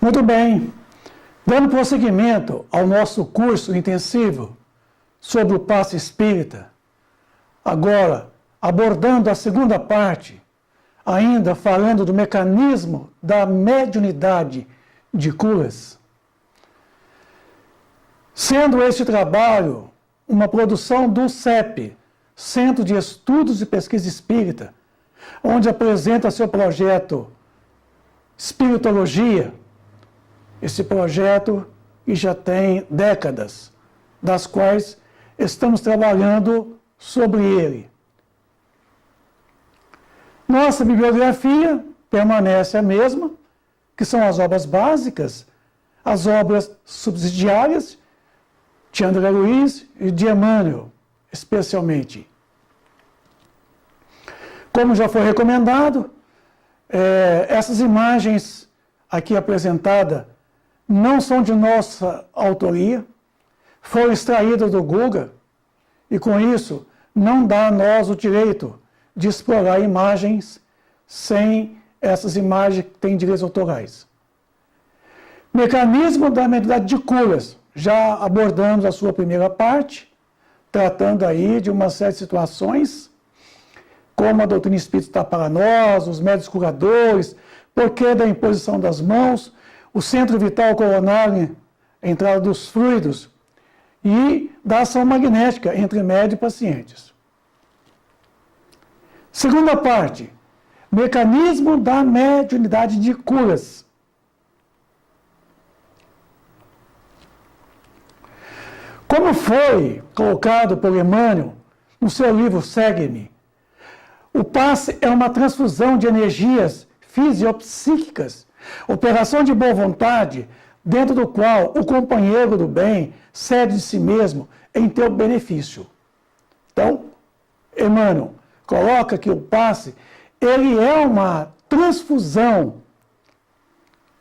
Muito bem, dando prosseguimento ao nosso curso intensivo sobre o passe espírita, agora abordando a segunda parte, ainda falando do mecanismo da mediunidade de curas. Sendo este trabalho uma produção do CEP, Centro de Estudos e Pesquisa Espírita, onde apresenta seu projeto Espiritologia. Esse projeto que já tem décadas, das quais estamos trabalhando sobre ele. Nossa bibliografia permanece a mesma, que são as obras básicas, as obras subsidiárias de André Luiz e de Emmanuel, especialmente. Como já foi recomendado, essas imagens aqui apresentadas não são de nossa autoria, foram extraídas do Google e, com isso, não dá a nós o direito de explorar imagens sem essas imagens que têm direitos autorais. Mecanismo da mediunidade de curas. Já abordamos a sua primeira parte, tratando aí de uma série de situações, como a doutrina espírita está para nós, os médios curadores, porquê da imposição das mãos, o centro vital coronário, a entrada dos fluidos e da ação magnética entre médio e pacientes. Segunda parte, mecanismo da mediunidade de curas. Como foi colocado por Emmanuel no seu livro Segue-me, o passe é uma transfusão de energias fisiopsíquicas, operação de boa vontade, dentro do qual o companheiro do bem cede de si mesmo em teu benefício. Então, Emmanuel coloca que o passe, ele é uma transfusão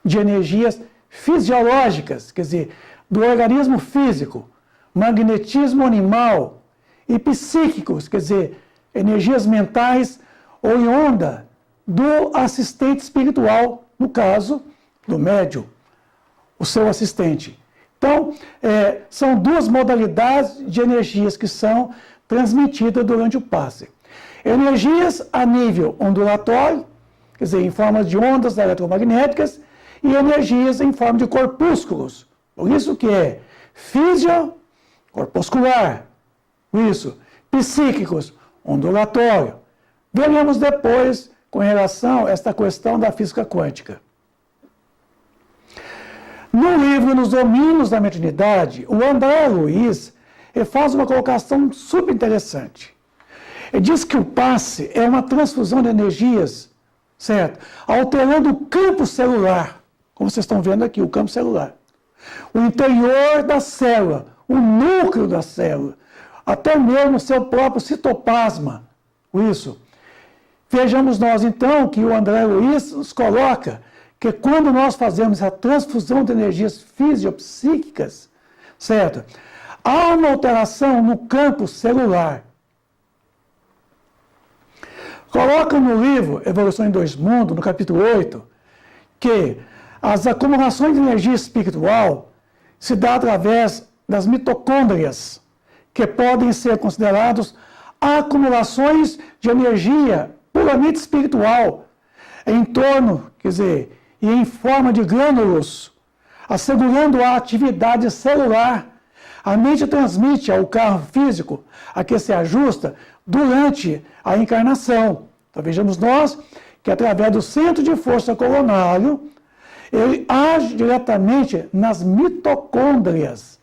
de energias fisiológicas, quer dizer, do organismo físico, magnetismo animal e psíquicos, quer dizer, energias mentais oriunda do assistente espiritual, no caso do médium, o seu assistente. Então, são duas modalidades de energias que são transmitidas durante o passe. Energias a nível ondulatório, quer dizer, em forma de ondas eletromagnéticas, e energias em forma de corpúsculos. Por isso que é corpuscular, isso, psíquicos, ondulatório. Veremos depois com relação a esta questão da física quântica. No livro Nos Domínios da Mediunidade, o André Luiz faz uma colocação super interessante. Ele diz que o passe é uma transfusão de energias, certo? Alterando o campo celular, como vocês estão vendo aqui, o campo celular. O interior da célula, o núcleo da célula, até mesmo o seu próprio citoplasma. Isso. Vejamos nós, então, que o André Luiz nos coloca que quando nós fazemos a transfusão de energias fisiopsíquicas, certo? Há uma alteração no campo celular. Coloca no livro Evolução em Dois Mundos, no capítulo 8, que as acumulações de energia espiritual se dão através das mitocôndrias, que podem ser considerados acumulações de energia puramente espiritual, em torno, quer dizer, e em forma de grânulos, assegurando a atividade celular. A mente transmite ao carro físico a que se ajusta durante a encarnação. Então vejamos nós que através do centro de força coronário, ele age diretamente nas mitocôndrias,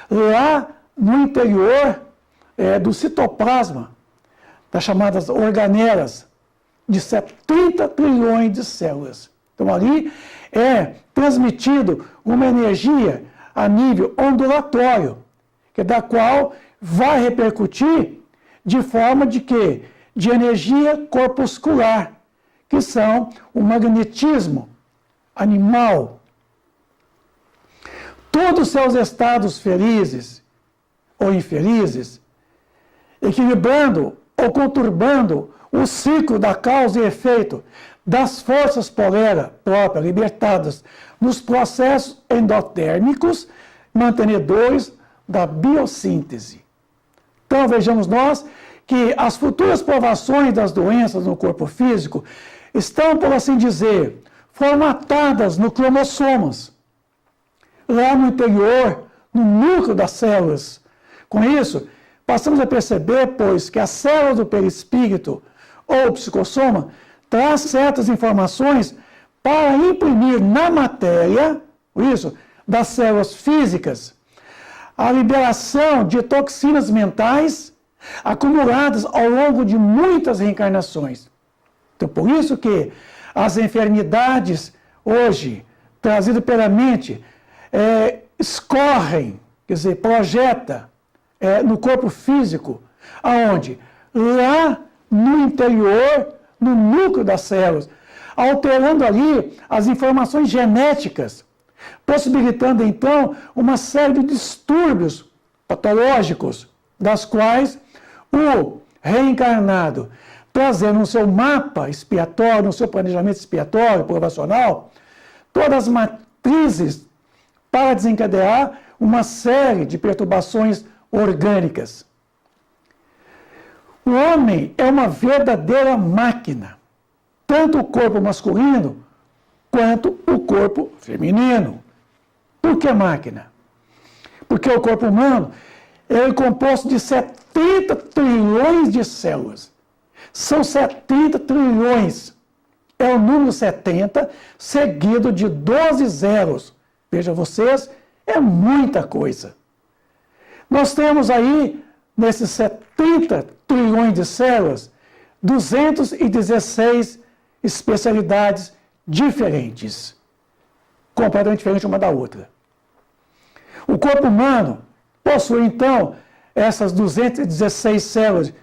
lá no interior do citoplasma, das chamadas organelas, de 30 trilhões de células. Então ali é transmitido uma energia a nível ondulatório, que da qual vai repercutir de forma de quê? De energia corpuscular, que são o magnetismo animal. Todos os seus estados felizes ou infelizes, equilibrando ou conturbando o ciclo da causa e efeito das forças próprias libertadas nos processos endotérmicos mantenedores da biossíntese. Então, vejamos nós que as futuras provações das doenças no corpo físico estão, por assim dizer, formatadas no cromossomos, lá no interior, no núcleo das células. Com isso, passamos a perceber, pois, que as células do perispírito ou psicossoma traz certas informações para imprimir na matéria, isso, das células físicas, a liberação de toxinas mentais acumuladas ao longo de muitas reencarnações. Então, por isso que as enfermidades hoje, trazidas pela mente, escorrem, quer dizer, projeta no corpo físico, aonde? Lá no interior, no núcleo das células, alterando ali as informações genéticas, possibilitando então uma série de distúrbios patológicos, das quais o reencarnado, trazendo no seu mapa expiatório, no seu planejamento expiatório, provacional, todas as matrizes para desencadear uma série de perturbações orgânicas. O homem é uma verdadeira máquina, tanto o corpo masculino quanto o corpo feminino. Por que máquina? Porque o corpo humano é composto de 70 trilhões de células. São 70 trilhões. É o número 70 seguido de 12 zeros. Veja vocês, é muita coisa. Nós temos aí, nesses 70 trilhões de células, 216 especialidades diferentes, completamente diferentes uma da outra. O corpo humano possui, então, essas 216 células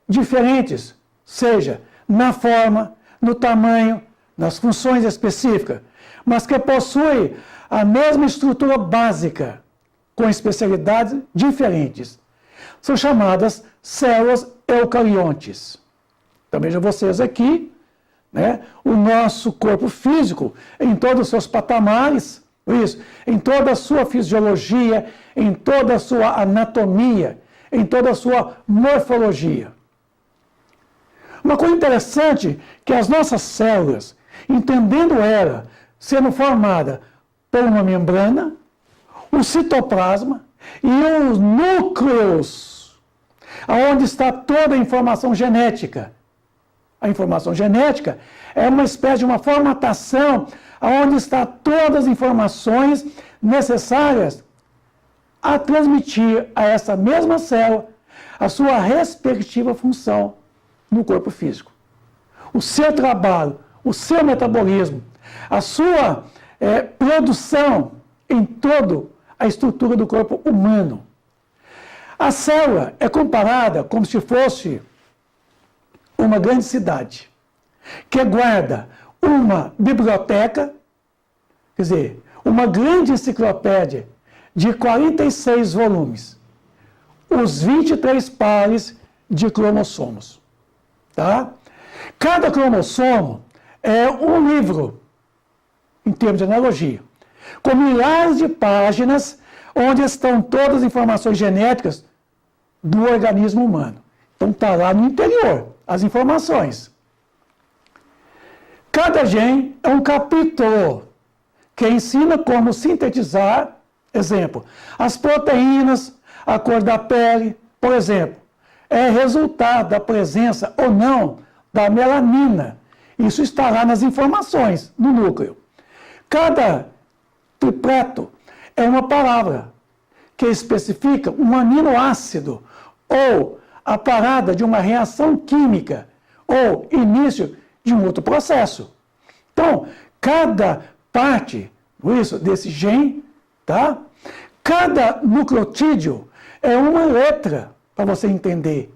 diferentes, seja na forma, no tamanho, nas funções específicas, mas que possui a mesma estrutura básica, com especialidades diferentes. São chamadas células eucariontes. Então, vejam vocês aqui, né, o nosso corpo físico, em todos os seus patamares, isso, em toda a sua fisiologia, em toda a sua anatomia, em toda a sua morfologia. Uma coisa interessante que as nossas células, entendendo ela sendo formada por uma membrana, o citoplasma e os núcleos, onde está toda a informação genética. A informação genética é uma espécie de uma formatação onde está todas as informações necessárias a transmitir a essa mesma célula a sua respectiva função no corpo físico. O seu trabalho, o seu metabolismo, a sua produção em toda a estrutura do corpo humano. A célula é comparada como se fosse uma grande cidade, que guarda uma biblioteca, quer dizer, uma grande enciclopédia de 46 volumes, os 23 pares de cromossomos. Tá? Cada cromossomo é um livro, em termos de analogia, com milhares de páginas, onde estão todas as informações genéticas do organismo humano. Então está lá no interior, as informações. Cada gene é um capítulo que ensina como sintetizar, exemplo, as proteínas, a cor da pele, por exemplo, é resultado da presença ou não da melanina. Isso está lá nas informações, no núcleo. Cada tripleto é uma palavra que especifica um aminoácido ou a parada de uma reação química ou início de um outro processo. Então, cada parte desse gene, tá? Cada nucleotídeo é uma letra, para você entender.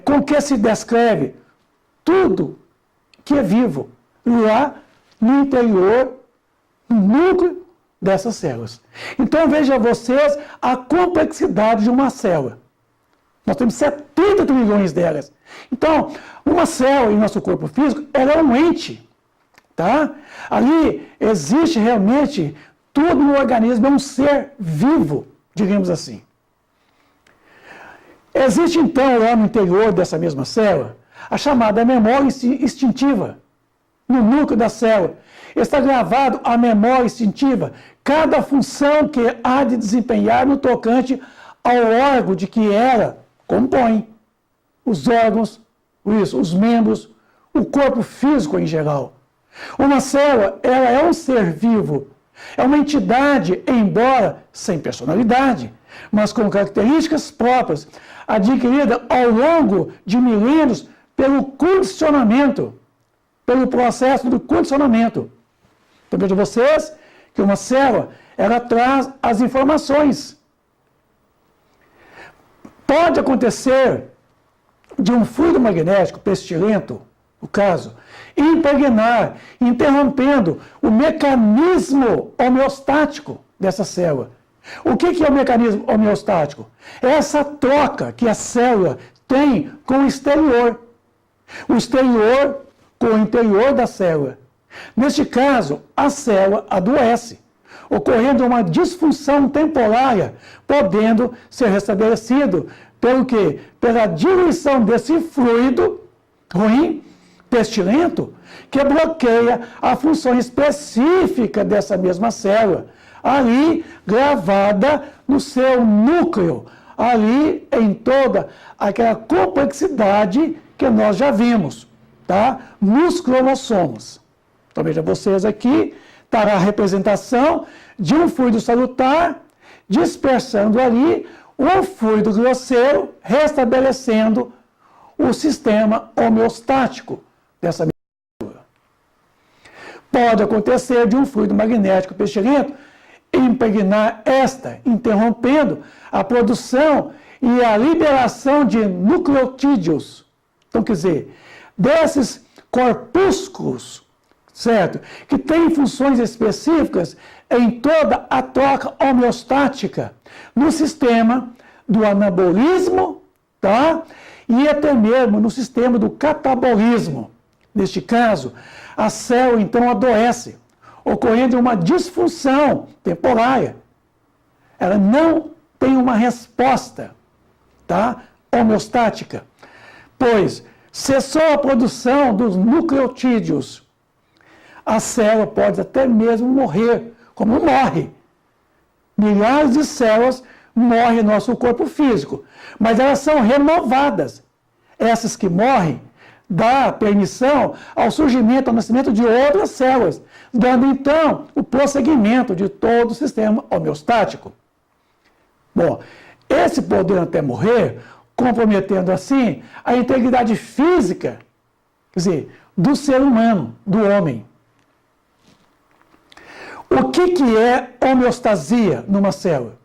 Com que se descreve tudo que é vivo lá no interior, no núcleo dessas células. Então, veja vocês a complexidade de uma célula. Nós temos 70 trilhões delas. Então, uma célula em nosso corpo físico, ela é um ente. Tá? Ali existe realmente tudo no organismo, é um ser vivo, digamos assim. Existe então lá no interior dessa mesma célula a chamada memória instintiva. No núcleo da célula está gravado a memória instintiva, cada função que há de desempenhar no tocante ao órgão de que ela compõe. Os órgãos, os membros, o corpo físico em geral. Uma célula, ela é um ser vivo, é uma entidade, embora sem personalidade, mas com características próprias, adquirida ao longo de milênios pelo condicionamento, pelo processo do condicionamento. Então vejam vocês que uma célula, ela traz as informações. Pode acontecer de um fluido magnético pestilento, no caso, impregnar, interrompendo o mecanismo homeostático dessa célula. O que é o mecanismo homeostático? É essa troca que a célula tem com o exterior. O exterior com o interior da célula. Neste caso, a célula adoece, ocorrendo uma disfunção temporária, podendo ser restabelecido pelo quê? Pela diluição desse fluido ruim, pestilento, que bloqueia a função específica dessa mesma célula, ali gravada no seu núcleo, ali em toda aquela complexidade que nós já vimos, tá? Nos cromossomos. Então veja vocês aqui, está a representação de um fluido salutar, dispersando ali um fluido grosseiro, restabelecendo o sistema homeostático dessa célula. Pode acontecer de um fluido magnético pestilento impregnar esta, interrompendo a produção e a liberação de nucleotídeos. Então, quer dizer, desses corpúsculos, certo? Que têm funções específicas em toda a troca homeostática no sistema do anabolismo, tá? E até mesmo no sistema do catabolismo. Neste caso, a célula então adoece, ocorrendo uma disfunção temporária. Ela não tem uma resposta, tá? Homeostática, pois cessou a produção dos nucleotídeos. A célula pode até mesmo morrer, como morre. Milhares de células morrem no nosso corpo físico, mas elas são renovadas. Essas que morrem dá permissão ao surgimento, ao nascimento de outras células, dando então o prosseguimento de todo o sistema homeostático. Bom, esse poder até morrer, comprometendo assim a integridade física, quer dizer, do ser humano, do homem. O que é homeostasia numa célula?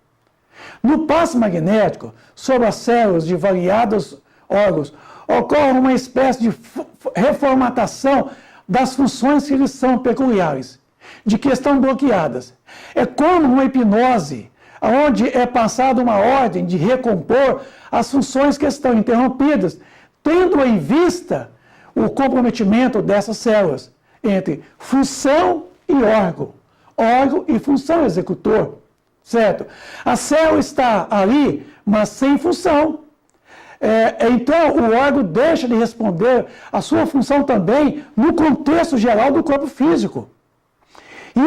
No passe magnético, sobre as células de variados órgãos, ocorre uma espécie de reformatação das funções que lhes são peculiares, de que estão bloqueadas. É como uma hipnose, onde é passada uma ordem de recompor as funções que estão interrompidas, tendo em vista o comprometimento dessas células entre função e órgão e função executor, certo? A célula está ali, mas sem função. Então, o órgão deixa de responder a sua função também no contexto geral do corpo físico.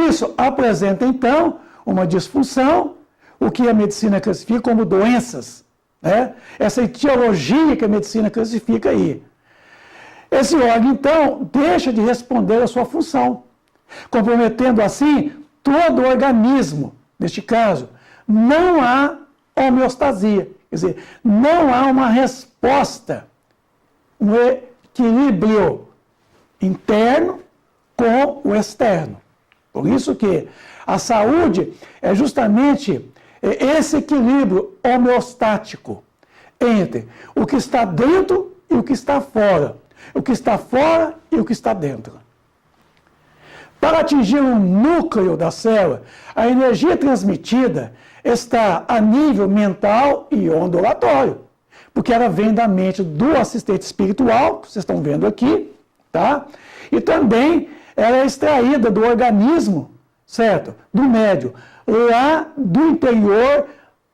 Isso apresenta, então, uma disfunção, o que a medicina classifica como doenças, né? Essa etiologia que a medicina classifica aí. Esse órgão, então, deixa de responder a sua função, comprometendo, assim, todo o organismo. Neste caso, não há homeostasia. Quer dizer, não há uma resposta, um equilíbrio interno com o externo. Por isso que a saúde é justamente esse equilíbrio homeostático entre o que está dentro e o que está fora. O que está fora e o que está dentro. Para atingir o núcleo da célula, a energia transmitida está a nível mental e ondulatório. porque ela vem da mente do assistente espiritual, que vocês estão vendo aqui, tá? E também ela é extraída do organismo, certo? Do médium, lá do interior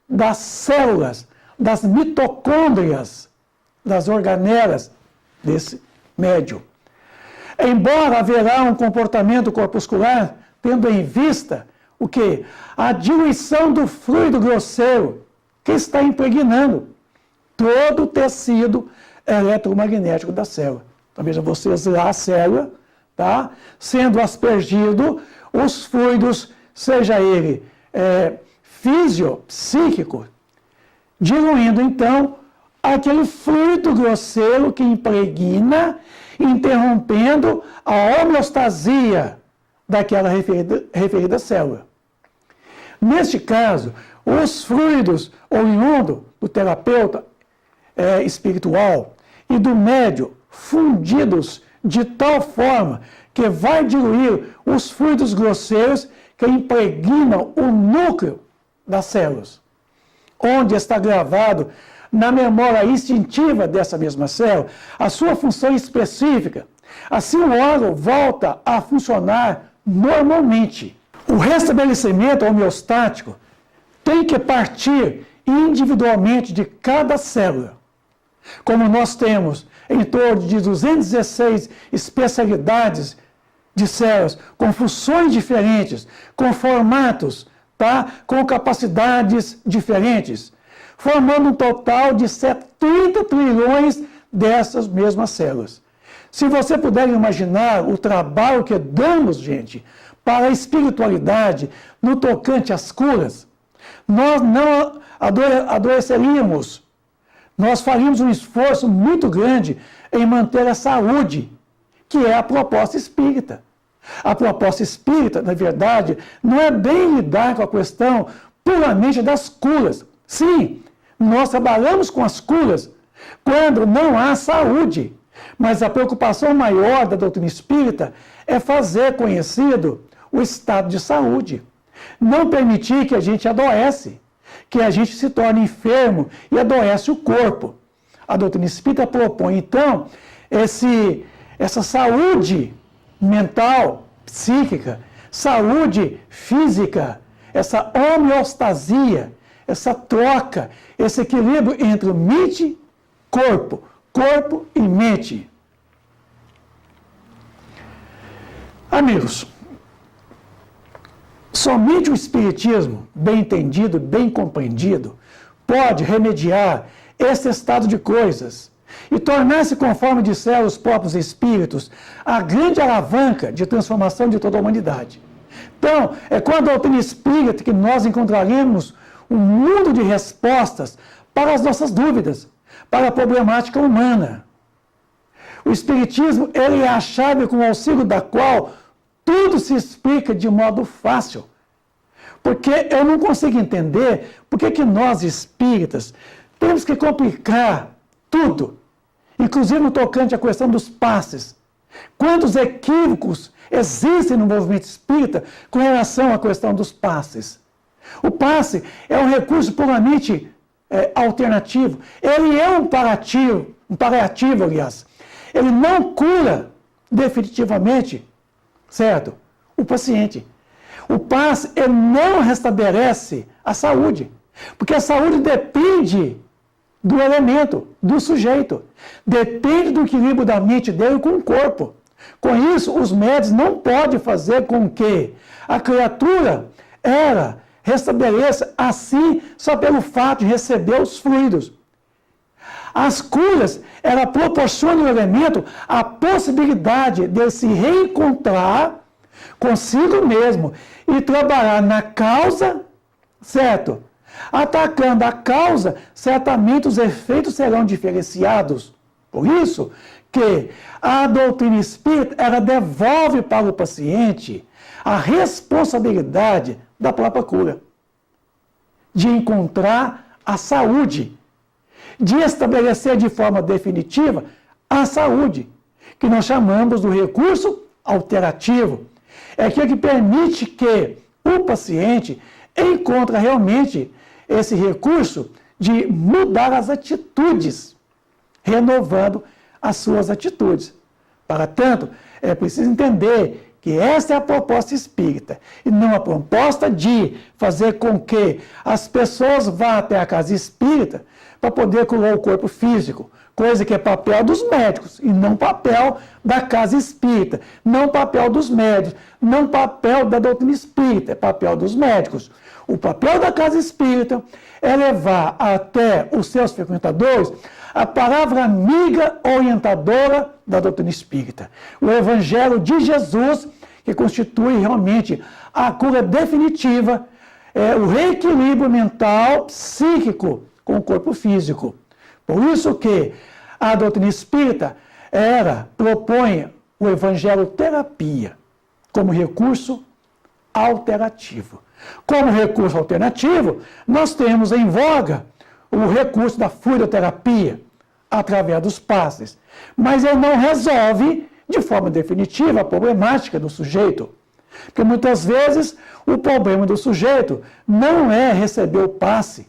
das células, das mitocôndrias, das organelas desse médium. Embora haverá um comportamento corpuscular, tendo em vista o quê? A diluição do fluido grosseiro que está impregnando todo o tecido eletromagnético da célula. Então vejam vocês lá a célula, tá? Sendo aspergido os fluidos, seja ele físio-psíquico, diluindo então aquele fluido grosseiro que impregna, interrompendo a homeostasia daquela referida célula. Neste caso, os fluidos oriundos do terapeuta espiritual e do médium fundidos de tal forma que vai diluir os fluidos grosseiros que impregnam o núcleo das células, onde está gravado na memória instintiva dessa mesma célula a sua função específica. Assim o órgão volta a funcionar normalmente. O restabelecimento homeostático tem que partir individualmente de cada célula. Como nós temos em torno de 216 especialidades de células, com funções diferentes, com formatos, tá? Com capacidades diferentes, formando um total de 70 trilhões dessas mesmas células. Se você puder imaginar o trabalho que damos, gente, para a espiritualidade no tocante às curas, nós não adoeceríamos. Nós faríamos um esforço muito grande em manter a saúde, que é a proposta espírita. A proposta espírita, na verdade, não é bem lidar com a questão puramente das curas. Sim, nós trabalhamos com as curas quando não há saúde, mas a preocupação maior da doutrina espírita é fazer conhecido o estado de saúde. Não permitir que a gente adoece, que a gente se torne enfermo e adoece o corpo. A doutrina espírita propõe, então, essa saúde mental, psíquica, saúde física, essa homeostasia, essa troca, esse equilíbrio entre mente, corpo e mente. Amigos, somente o Espiritismo, bem entendido, bem compreendido, pode remediar esse estado de coisas e tornar-se, conforme disseram os próprios Espíritos, a grande alavanca de transformação de toda a humanidade. Então, é com a doutrina espírita que nós encontraremos um mundo de respostas para as nossas dúvidas, para a problemática humana. O Espiritismo, ele é a chave com o auxílio da qual tudo se explica de modo fácil. Porque eu não consigo entender por que nós espíritas temos que complicar tudo, inclusive no tocante à questão dos passes. Quantos equívocos existem no movimento espírita com relação à questão dos passes? O passe é um recurso puramente alternativo. Ele é um paliativo, aliás. Ele não cura definitivamente, certo? O paciente. O passe, ele não restabelece a saúde, porque a saúde depende do elemento, do sujeito. Depende do equilíbrio da mente dele com o corpo. Com isso, os médicos não podem fazer com que a criatura, ela restabeleça assim só pelo fato de receber os fluidos. As curas, ela proporciona ao elemento a possibilidade de se reencontrar consigo mesmo e trabalhar na causa, certo? Atacando a causa, certamente os efeitos serão diferenciados. Por isso que a doutrina espírita, ela devolve para o paciente a responsabilidade da própria cura, de encontrar a saúde, de estabelecer de forma definitiva a saúde, que nós chamamos do recurso alternativo. É aquilo que permite que o paciente encontre realmente esse recurso de mudar as atitudes, renovando as suas atitudes. Para tanto, é preciso entender que essa é a proposta espírita, e não a proposta de fazer com que as pessoas vá até a casa espírita para poder curar o corpo físico, coisa que é papel dos médicos, e não papel da casa espírita, não papel dos médicos, não papel da doutrina espírita, é papel dos médicos. O papel da casa espírita é levar até os seus frequentadores a palavra amiga orientadora da doutrina espírita. O Evangelho de Jesus, que constitui realmente a cura definitiva, o reequilíbrio mental, psíquico com o corpo físico. Por isso que a doutrina espírita propõe o Evangelho terapia como recurso alternativo. Como recurso alternativo, nós temos em voga o recurso da fluidoterapia, através dos passes. Mas ele não resolve, de forma definitiva, a problemática do sujeito. Porque muitas vezes o problema do sujeito não é receber o passe,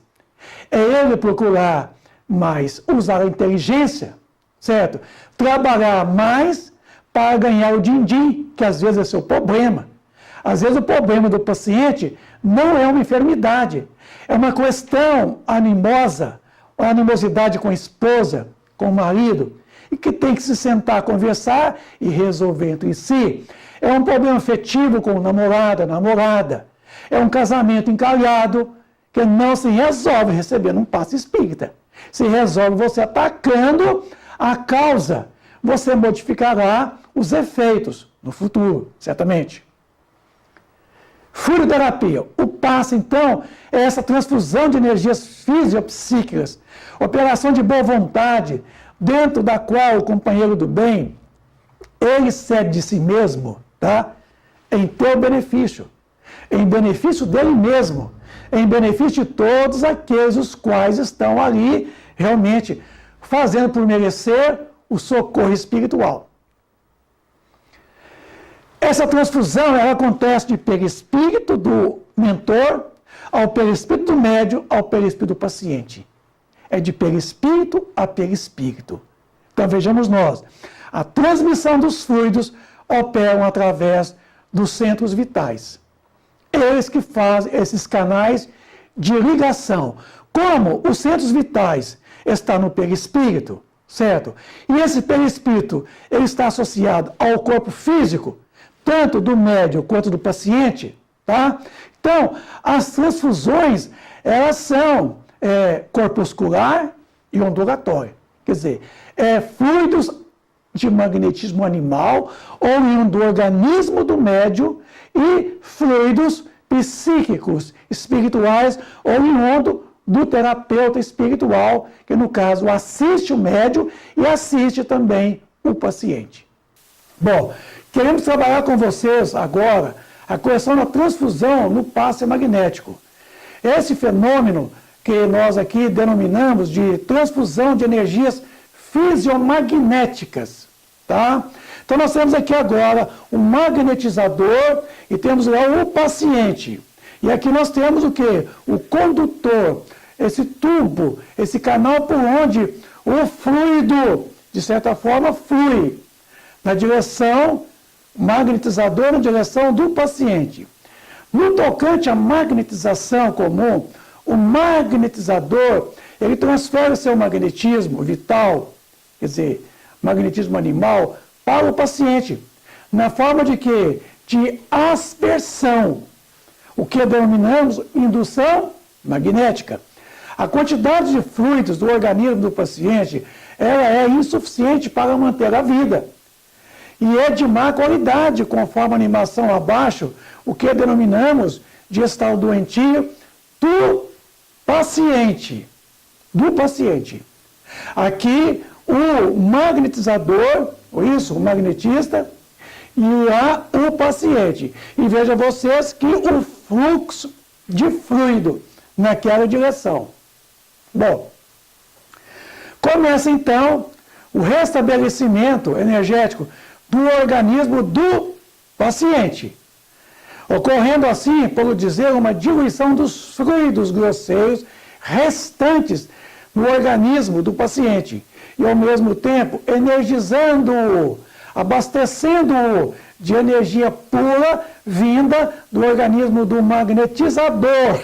é ele procurar mais usar a inteligência, certo? Trabalhar mais para ganhar o din-din, que às vezes é seu problema. Às vezes o problema do paciente não é uma enfermidade, é uma questão animosa, uma animosidade com a esposa, com o marido, e que tem que se sentar, conversar e resolver entre si. É um problema afetivo com o namorado, a namorada. É um casamento encalhado que não se resolve recebendo um passe espírita. Se resolve você atacando a causa. Você modificará os efeitos no futuro, certamente. Fluidoterapia. O passe, então, é essa transfusão de energias fisiopsíquicas, operação de boa vontade, dentro da qual o companheiro do bem, ele cede de si mesmo, tá? Em teu benefício, em benefício dele mesmo, em benefício de todos aqueles os quais estão ali realmente fazendo por merecer o socorro espiritual. Essa transfusão ela acontece de perispírito do mentor ao perispírito do médium ao perispírito do paciente. É de perispírito a perispírito. Então vejamos nós, a transmissão dos fluidos operam através dos centros vitais. Eles que fazem esses canais de ligação. Como os centros vitais estão no perispírito, certo? E esse perispírito ele está associado ao corpo físico, tanto do médium quanto do paciente, tá? Então, as transfusões, elas são corpuscular e ondulatória. Quer dizer, fluidos de magnetismo animal, oriundo do organismo do médium, e fluidos psíquicos, espirituais, oriundo do terapeuta espiritual, que no caso assiste o médium e assiste também o paciente. Bom, queremos trabalhar com vocês agora a questão da transfusão no passe magnético. Esse fenômeno que nós aqui denominamos de transfusão de energias fisiomagnéticas, tá? Então nós temos aqui agora o magnetizador e temos lá o paciente. E aqui nós temos o quê? O condutor, esse tubo, esse canal por onde o fluido, de certa forma, flui na direção, magnetizador na direção do paciente. No tocante à magnetização comum, o magnetizador, ele transfere seu magnetismo vital, quer dizer, magnetismo animal, para o paciente, na forma de quê? De aspersão, o que denominamos indução magnética. A quantidade de fluidos do organismo do paciente, ela é insuficiente para manter a vida. E é de má qualidade, conforme a animação abaixo, o que denominamos de estado doentio do paciente. Do paciente. Aqui, o magnetizador, o magnetista, e o paciente. E veja vocês que o fluxo de fluido naquela direção. Bom, começa então o restabelecimento energético do organismo do paciente, ocorrendo assim, por dizer, uma diluição dos fluidos grosseiros restantes no organismo do paciente e, ao mesmo tempo, energizando-o, abastecendo-o de energia pura vinda do organismo do magnetizador.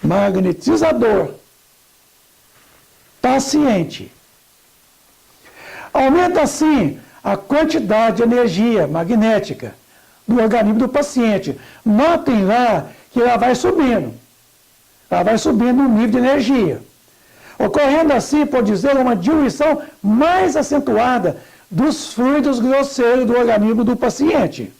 Magnetizador. Paciente. Aumenta assim a quantidade de energia magnética do organismo do paciente. Notem lá que ela vai subindo. Ela vai subindo o nível de energia. Ocorrendo assim, por dizer, uma diluição mais acentuada dos fluidos grosseiros do organismo do paciente.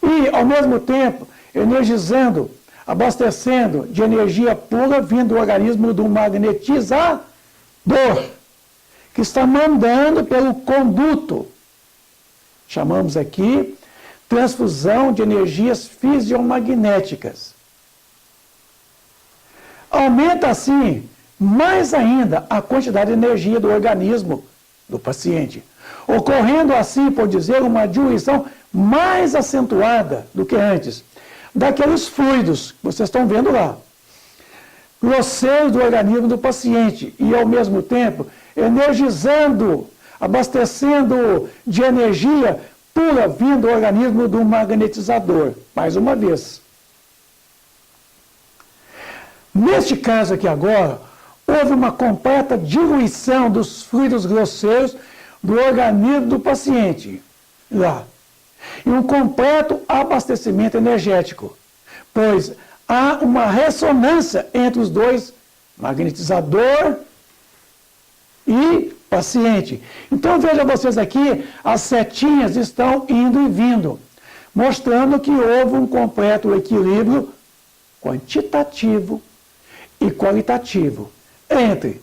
E, ao mesmo tempo, energizando, abastecendo de energia pura vindo do organismo do magnetizador, que está mandando pelo conduto. Chamamos aqui transfusão de energias fisiomagnéticas. Aumenta assim, mais ainda, a quantidade de energia do organismo do paciente, ocorrendo assim, por dizer, uma diluição mais acentuada do que antes, daqueles fluidos que vocês estão vendo lá, grosseiros do organismo do paciente, e ao mesmo tempo energizando, abastecendo de energia pura vindo do organismo do magnetizador. Mais uma vez. Neste caso aqui agora, houve uma completa diluição dos fluidos grosseiros do organismo do paciente, lá. E um completo abastecimento energético, pois há uma ressonância entre os dois, magnetizador e paciente. Então veja vocês aqui, as setinhas estão indo e vindo, mostrando que houve um completo equilíbrio quantitativo e qualitativo entre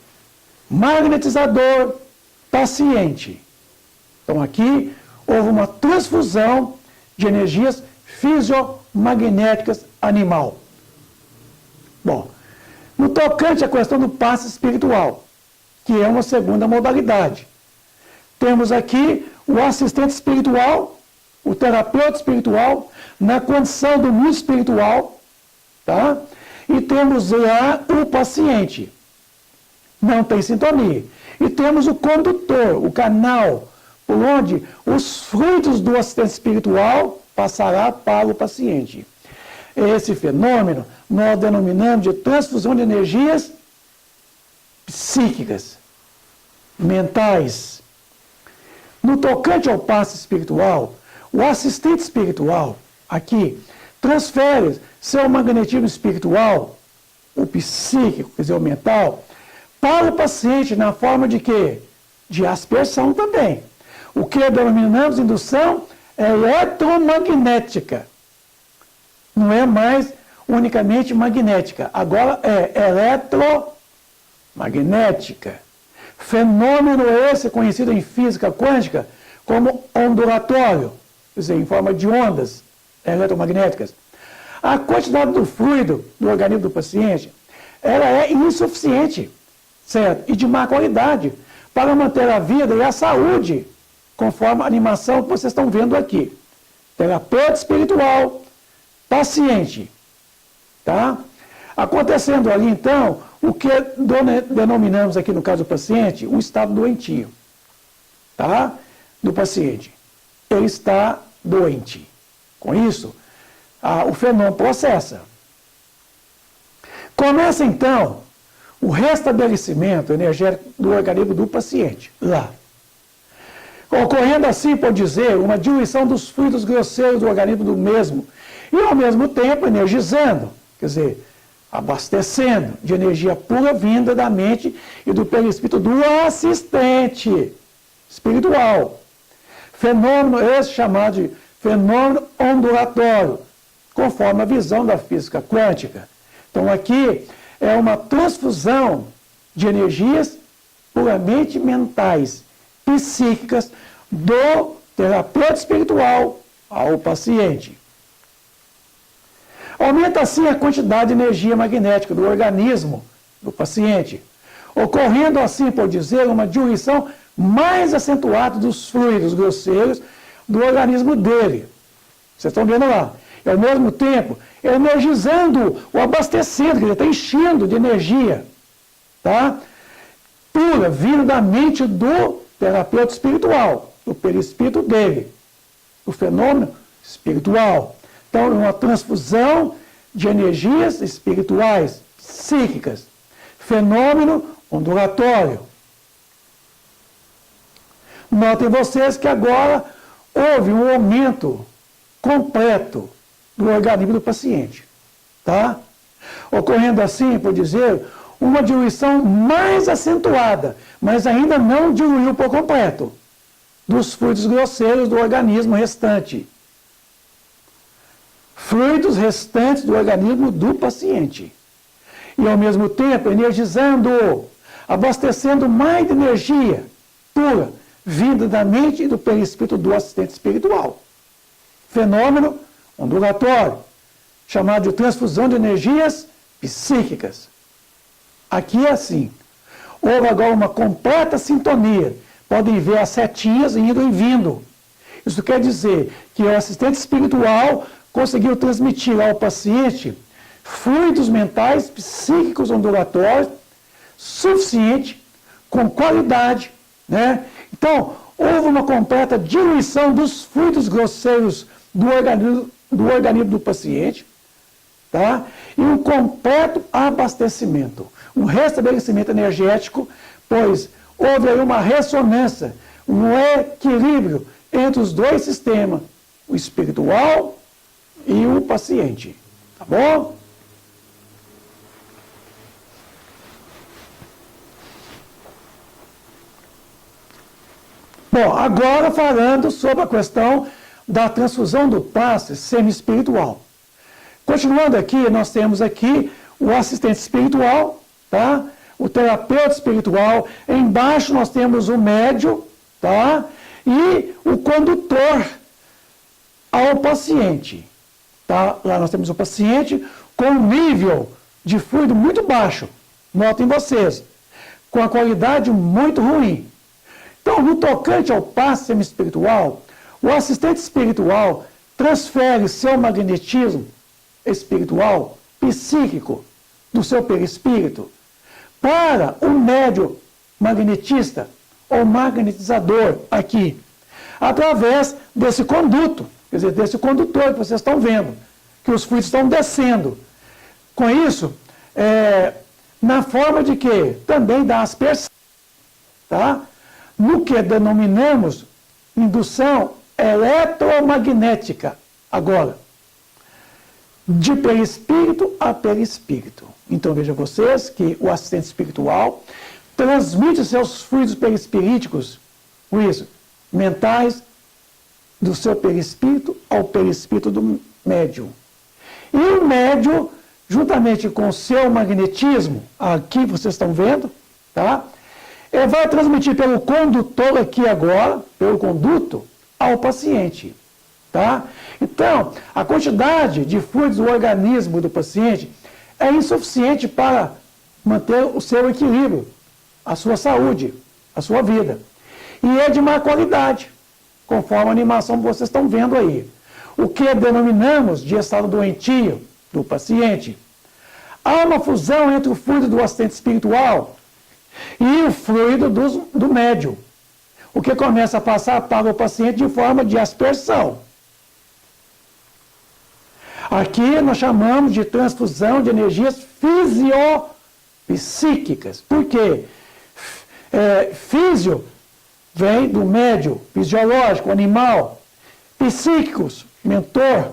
magnetizador, paciente. Então aqui houve uma transfusão de energias fisiomagnéticas animal. Bom, no tocante à questão do passe espiritual, que é uma segunda modalidade, temos aqui o assistente espiritual, o terapeuta espiritual, na condição do mundo espiritual, tá? E temos lá o paciente, não tem sintonia. E temos o condutor, o canal, por onde os fluidos do assistente espiritual passará para o paciente. Esse fenômeno nós denominamos de transfusão de energias psíquicas, mentais. No tocante ao passe espiritual, o assistente espiritual, aqui, transfere seu magnetismo espiritual, o psíquico, quer dizer, o mental, para o paciente na forma de quê? De aspersão também. O que denominamos indução eletromagnética. Não é mais unicamente magnética, agora é eletromagnética. Fenômeno esse conhecido em física quântica como ondulatório, quer dizer, em forma de ondas eletromagnéticas. A quantidade do fluido do organismo do paciente, ela é insuficiente, certo? E de má qualidade, para manter a vida e a saúde, conforme a animação que vocês estão vendo aqui. Terapeuta espiritual, paciente, tá? Acontecendo ali, então, o que denominamos aqui, no caso do paciente, um estado doentio, tá? Do paciente. Ele está doente. Com isso, o fenômeno processa. Começa, então, o restabelecimento energético do organismo do paciente, lá. Ocorrendo assim, por dizer, uma diluição dos fluidos grosseiros do organismo do mesmo, e ao mesmo tempo energizando, quer dizer, abastecendo de energia pura vinda da mente e do perispírito do assistente espiritual. Fenômeno esse chamado de fenômeno ondulatório, conforme a visão da física quântica. Então aqui é uma transfusão de energias puramente mentais, psíquicas, do terapeuta espiritual ao paciente. Aumenta assim a quantidade de energia magnética do organismo do paciente, ocorrendo assim, por dizer, uma diluição mais acentuada dos fluidos grosseiros do organismo dele. Vocês estão vendo lá. e ao mesmo tempo energizando, o abastecendo, quer dizer, está enchendo de energia, tá? Pura, vindo da mente do terapeuta espiritual, do perispírito dele, o fenômeno espiritual. Então, é uma transfusão de energias espirituais, psíquicas, fenômeno ondulatório. Notem vocês que agora houve um aumento completo do organismo do paciente, tá? Ocorrendo assim, por dizer, uma diluição mais acentuada, mas ainda não diluiu por completo, dos fluidos grosseiros do organismo restante. Fluidos restantes do organismo do paciente. E ao mesmo tempo energizando, abastecendo mais de energia pura, vinda da mente e do perispírito do assistente espiritual. Fenômeno ondulatório, chamado de transfusão de energias psíquicas. Aqui é assim. Houve agora uma completa sintonia. Podem ver as setinhas indo e vindo. Isso quer dizer que o assistente espiritual conseguiu transmitir ao paciente fluidos mentais psíquicos ondulatórios suficiente, com qualidade, né? Então, houve uma completa diluição dos fluidos grosseiros do organismo do paciente, tá? E um completo abastecimento, um restabelecimento energético, pois houve aí uma ressonância, um equilíbrio entre os dois sistemas, o espiritual e o paciente, tá bom? Bom, agora falando sobre a questão da transfusão do passe semi-espiritual. Continuando aqui, nós temos aqui o assistente espiritual, tá? O terapeuta espiritual, embaixo nós temos o médium, tá? E o condutor ao paciente, tá? Lá nós temos o paciente com um nível de fluido muito baixo, notem vocês, com a qualidade muito ruim. Então, no tocante ao passe semi-espiritual, o assistente espiritual transfere seu magnetismo espiritual, psíquico, do seu perispírito, para o médium magnetista, ou magnetizador, aqui, através desse conduto, quer dizer, desse condutor que vocês estão vendo, que os fluidos estão descendo. Com isso, na forma de quê? Também da aspersão, tá? No que denominamos indução eletromagnética, agora, de perispírito a perispírito. Então, vejam vocês que o assistente espiritual transmite seus fluidos perispiríticos, com isso, mentais, do seu perispírito ao perispírito do médium. E o médium, juntamente com o seu magnetismo, aqui vocês estão vendo, tá? Ele vai transmitir pelo condutor aqui agora, pelo conduto, ao paciente, tá? Então, a quantidade de fluidos do organismo do paciente é insuficiente para manter o seu equilíbrio, a sua saúde, a sua vida. E é de má qualidade, conforme a animação que vocês estão vendo aí. O que denominamos de estado doentio do paciente. Há uma fusão entre o fluido do assistente espiritual e o fluido do médium, o que começa a passar para o paciente de forma de aspersão. Aqui nós chamamos de transfusão de energias fisiopsíquicas. Por quê? Físio vem do médium, fisiológico, animal. Psíquicos, mentor,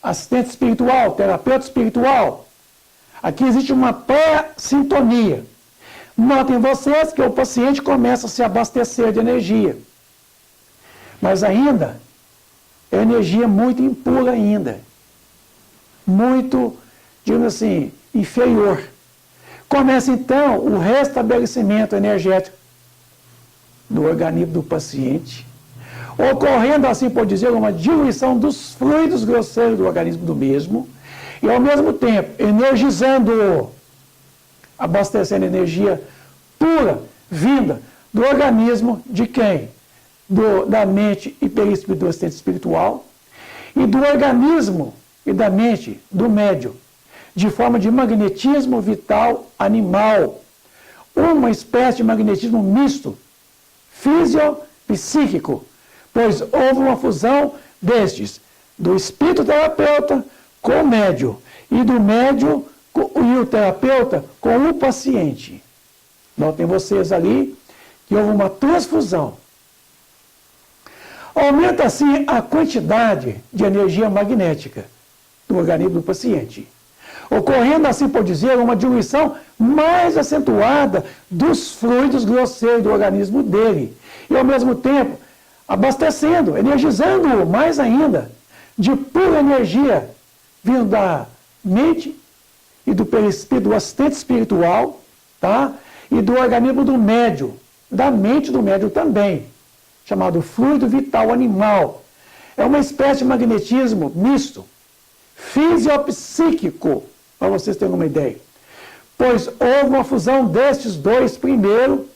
assistente espiritual, terapeuta espiritual. Aqui existe uma pré-sintonia. Notem vocês que o paciente começa a se abastecer de energia. Mas ainda, é energia muito impura ainda. Muito, digamos assim, inferior. Começa então o restabelecimento energético do organismo do paciente, ocorrendo assim, por dizer, uma diluição dos fluidos grosseiros do organismo do mesmo, e ao mesmo tempo energizando-o, abastecendo energia pura, vinda do organismo de quem? Da mente e perispírito do assistente espiritual, e do organismo e da mente do médium, de forma de magnetismo vital animal, uma espécie de magnetismo misto, fisiopsíquico, pois houve uma fusão destes, do espírito terapeuta com o médium, e do médium e o terapeuta com o paciente. Notem vocês ali que houve uma transfusão. Aumenta assim a quantidade de energia magnética do organismo do paciente, ocorrendo assim, por dizer, uma diluição mais acentuada dos fluidos grosseiros do organismo dele, e ao mesmo tempo abastecendo, energizando-o mais ainda, de pura energia, vindo da mente e do perispírito, do assistente espiritual, tá? E do organismo do médium, da mente do médium também, chamado fluido vital animal. É uma espécie de magnetismo misto, fisiopsíquico, para vocês terem uma ideia. Pois houve uma fusão destes dois primeiro,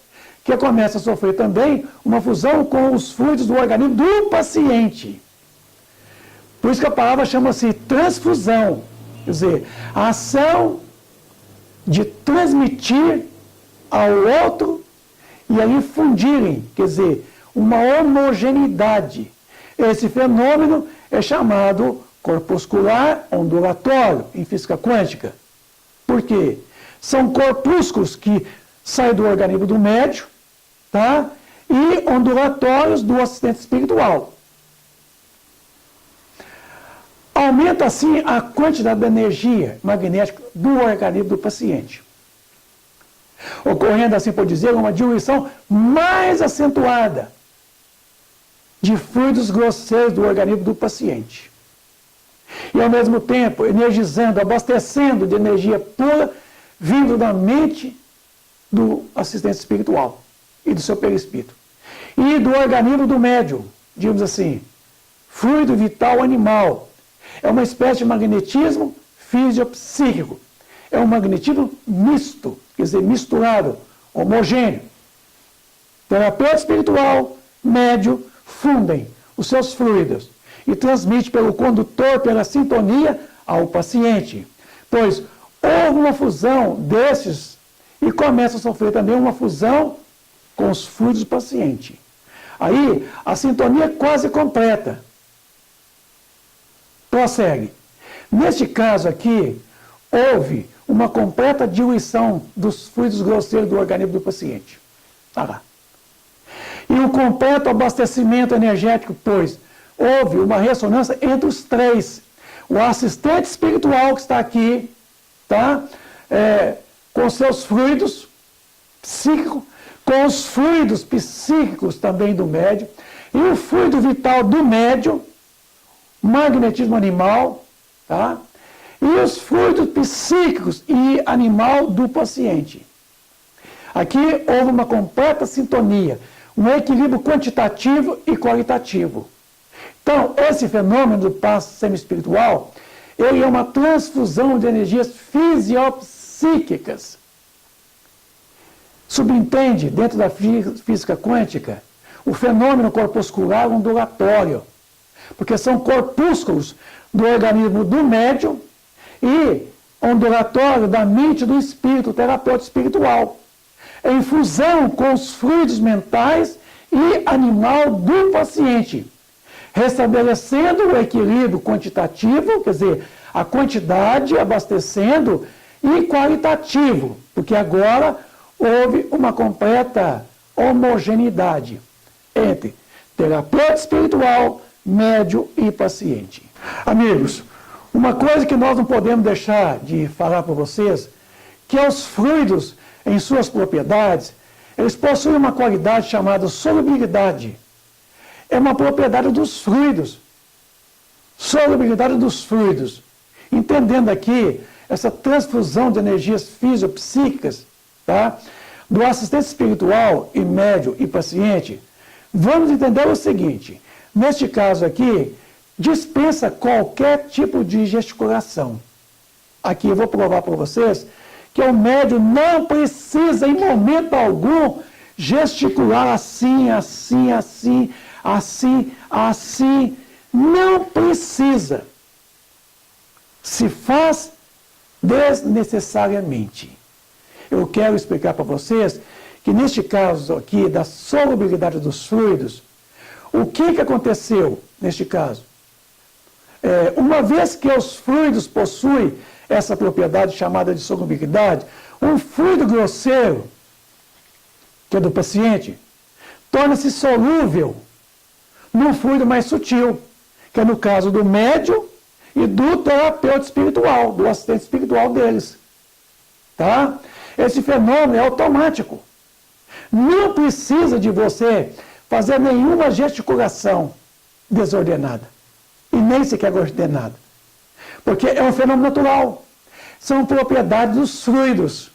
que começa a sofrer também uma fusão com os fluidos do organismo do paciente. Por isso que a palavra chama-se transfusão. Quer dizer, a ação de transmitir ao outro e ali fundirem, quer dizer, uma homogeneidade. Esse fenômeno é chamado corpuscular ondulatório em física quântica. Por quê? São corpúsculos que saem do organismo do médium, tá? E ondulatórios do assistente espiritual. Aumenta assim a quantidade de energia magnética do organismo do paciente, ocorrendo assim, por dizer, uma diluição mais acentuada de fluidos grosseiros do organismo do paciente. E ao mesmo tempo energizando, abastecendo de energia pura, vindo da mente do assistente espiritual e do seu perispírito. E do organismo do médium, digamos assim, fluido vital animal. É uma espécie de magnetismo fisiopsíquico. É um magnetismo misto, quer dizer, misturado, homogêneo. Terapeuta espiritual, médium, fundem os seus fluidos e transmite pelo condutor, pela sintonia, ao paciente. Pois houve uma fusão desses e começa a sofrer também uma fusão com os fluidos do paciente. Aí a sintonia é quase completa. Prossegue. Neste caso aqui, houve uma completa diluição dos fluidos grosseiros do organismo do paciente. Tá lá. E um completo abastecimento energético, pois houve uma ressonância entre os três. O assistente espiritual que está aqui, tá? Com seus fluidos psíquicos, com os fluidos psíquicos também do médium, e o fluido vital do médium, magnetismo animal, tá? E os fluidos psíquicos e animal do paciente. Aqui houve uma completa sintonia, um equilíbrio quantitativo e qualitativo. Então, esse fenômeno do passe semi-espiritual, ele é uma transfusão de energias fisiopsíquicas. Subentende, dentro da física quântica, o fenômeno corpuscular ondulatório, porque são corpúsculos do organismo do médium e ondulatório da mente do espírito, terapeuta espiritual, em fusão com os fluidos mentais e animal do paciente, restabelecendo o equilíbrio quantitativo, quer dizer, a quantidade abastecendo, e qualitativo, porque agora houve uma completa homogeneidade entre terapeuta espiritual, médium e paciente. Amigos, uma coisa que nós não podemos deixar de falar para vocês, que os fluidos, em suas propriedades, eles possuem uma qualidade chamada solubilidade. É uma propriedade dos fluidos. Solubilidade dos fluidos. Entendendo aqui essa transfusão de energias fisiopsíquicas, tá? Do assistente espiritual e médium e paciente, vamos entender o seguinte: neste caso aqui, dispensa qualquer tipo de gesticulação. Aqui eu vou provar para vocês que o médium não precisa, em momento algum, gesticular assim, assim, assim, assim, assim. Não precisa. se faz desnecessariamente. Eu quero explicar para vocês que neste caso aqui da solubilidade dos fluidos, o que aconteceu neste caso? Uma vez que os fluidos possuem essa propriedade chamada de solubilidade, um fluido grosseiro, que é do paciente, torna-se solúvel num fluido mais sutil, que é no caso do médium e do terapeuta espiritual, do assistente espiritual deles. Tá? Esse fenômeno é automático. Não precisa de você fazer nenhuma gesticulação desordenada. E nem sequer ordenada. Porque é um fenômeno natural. São propriedades dos fluidos.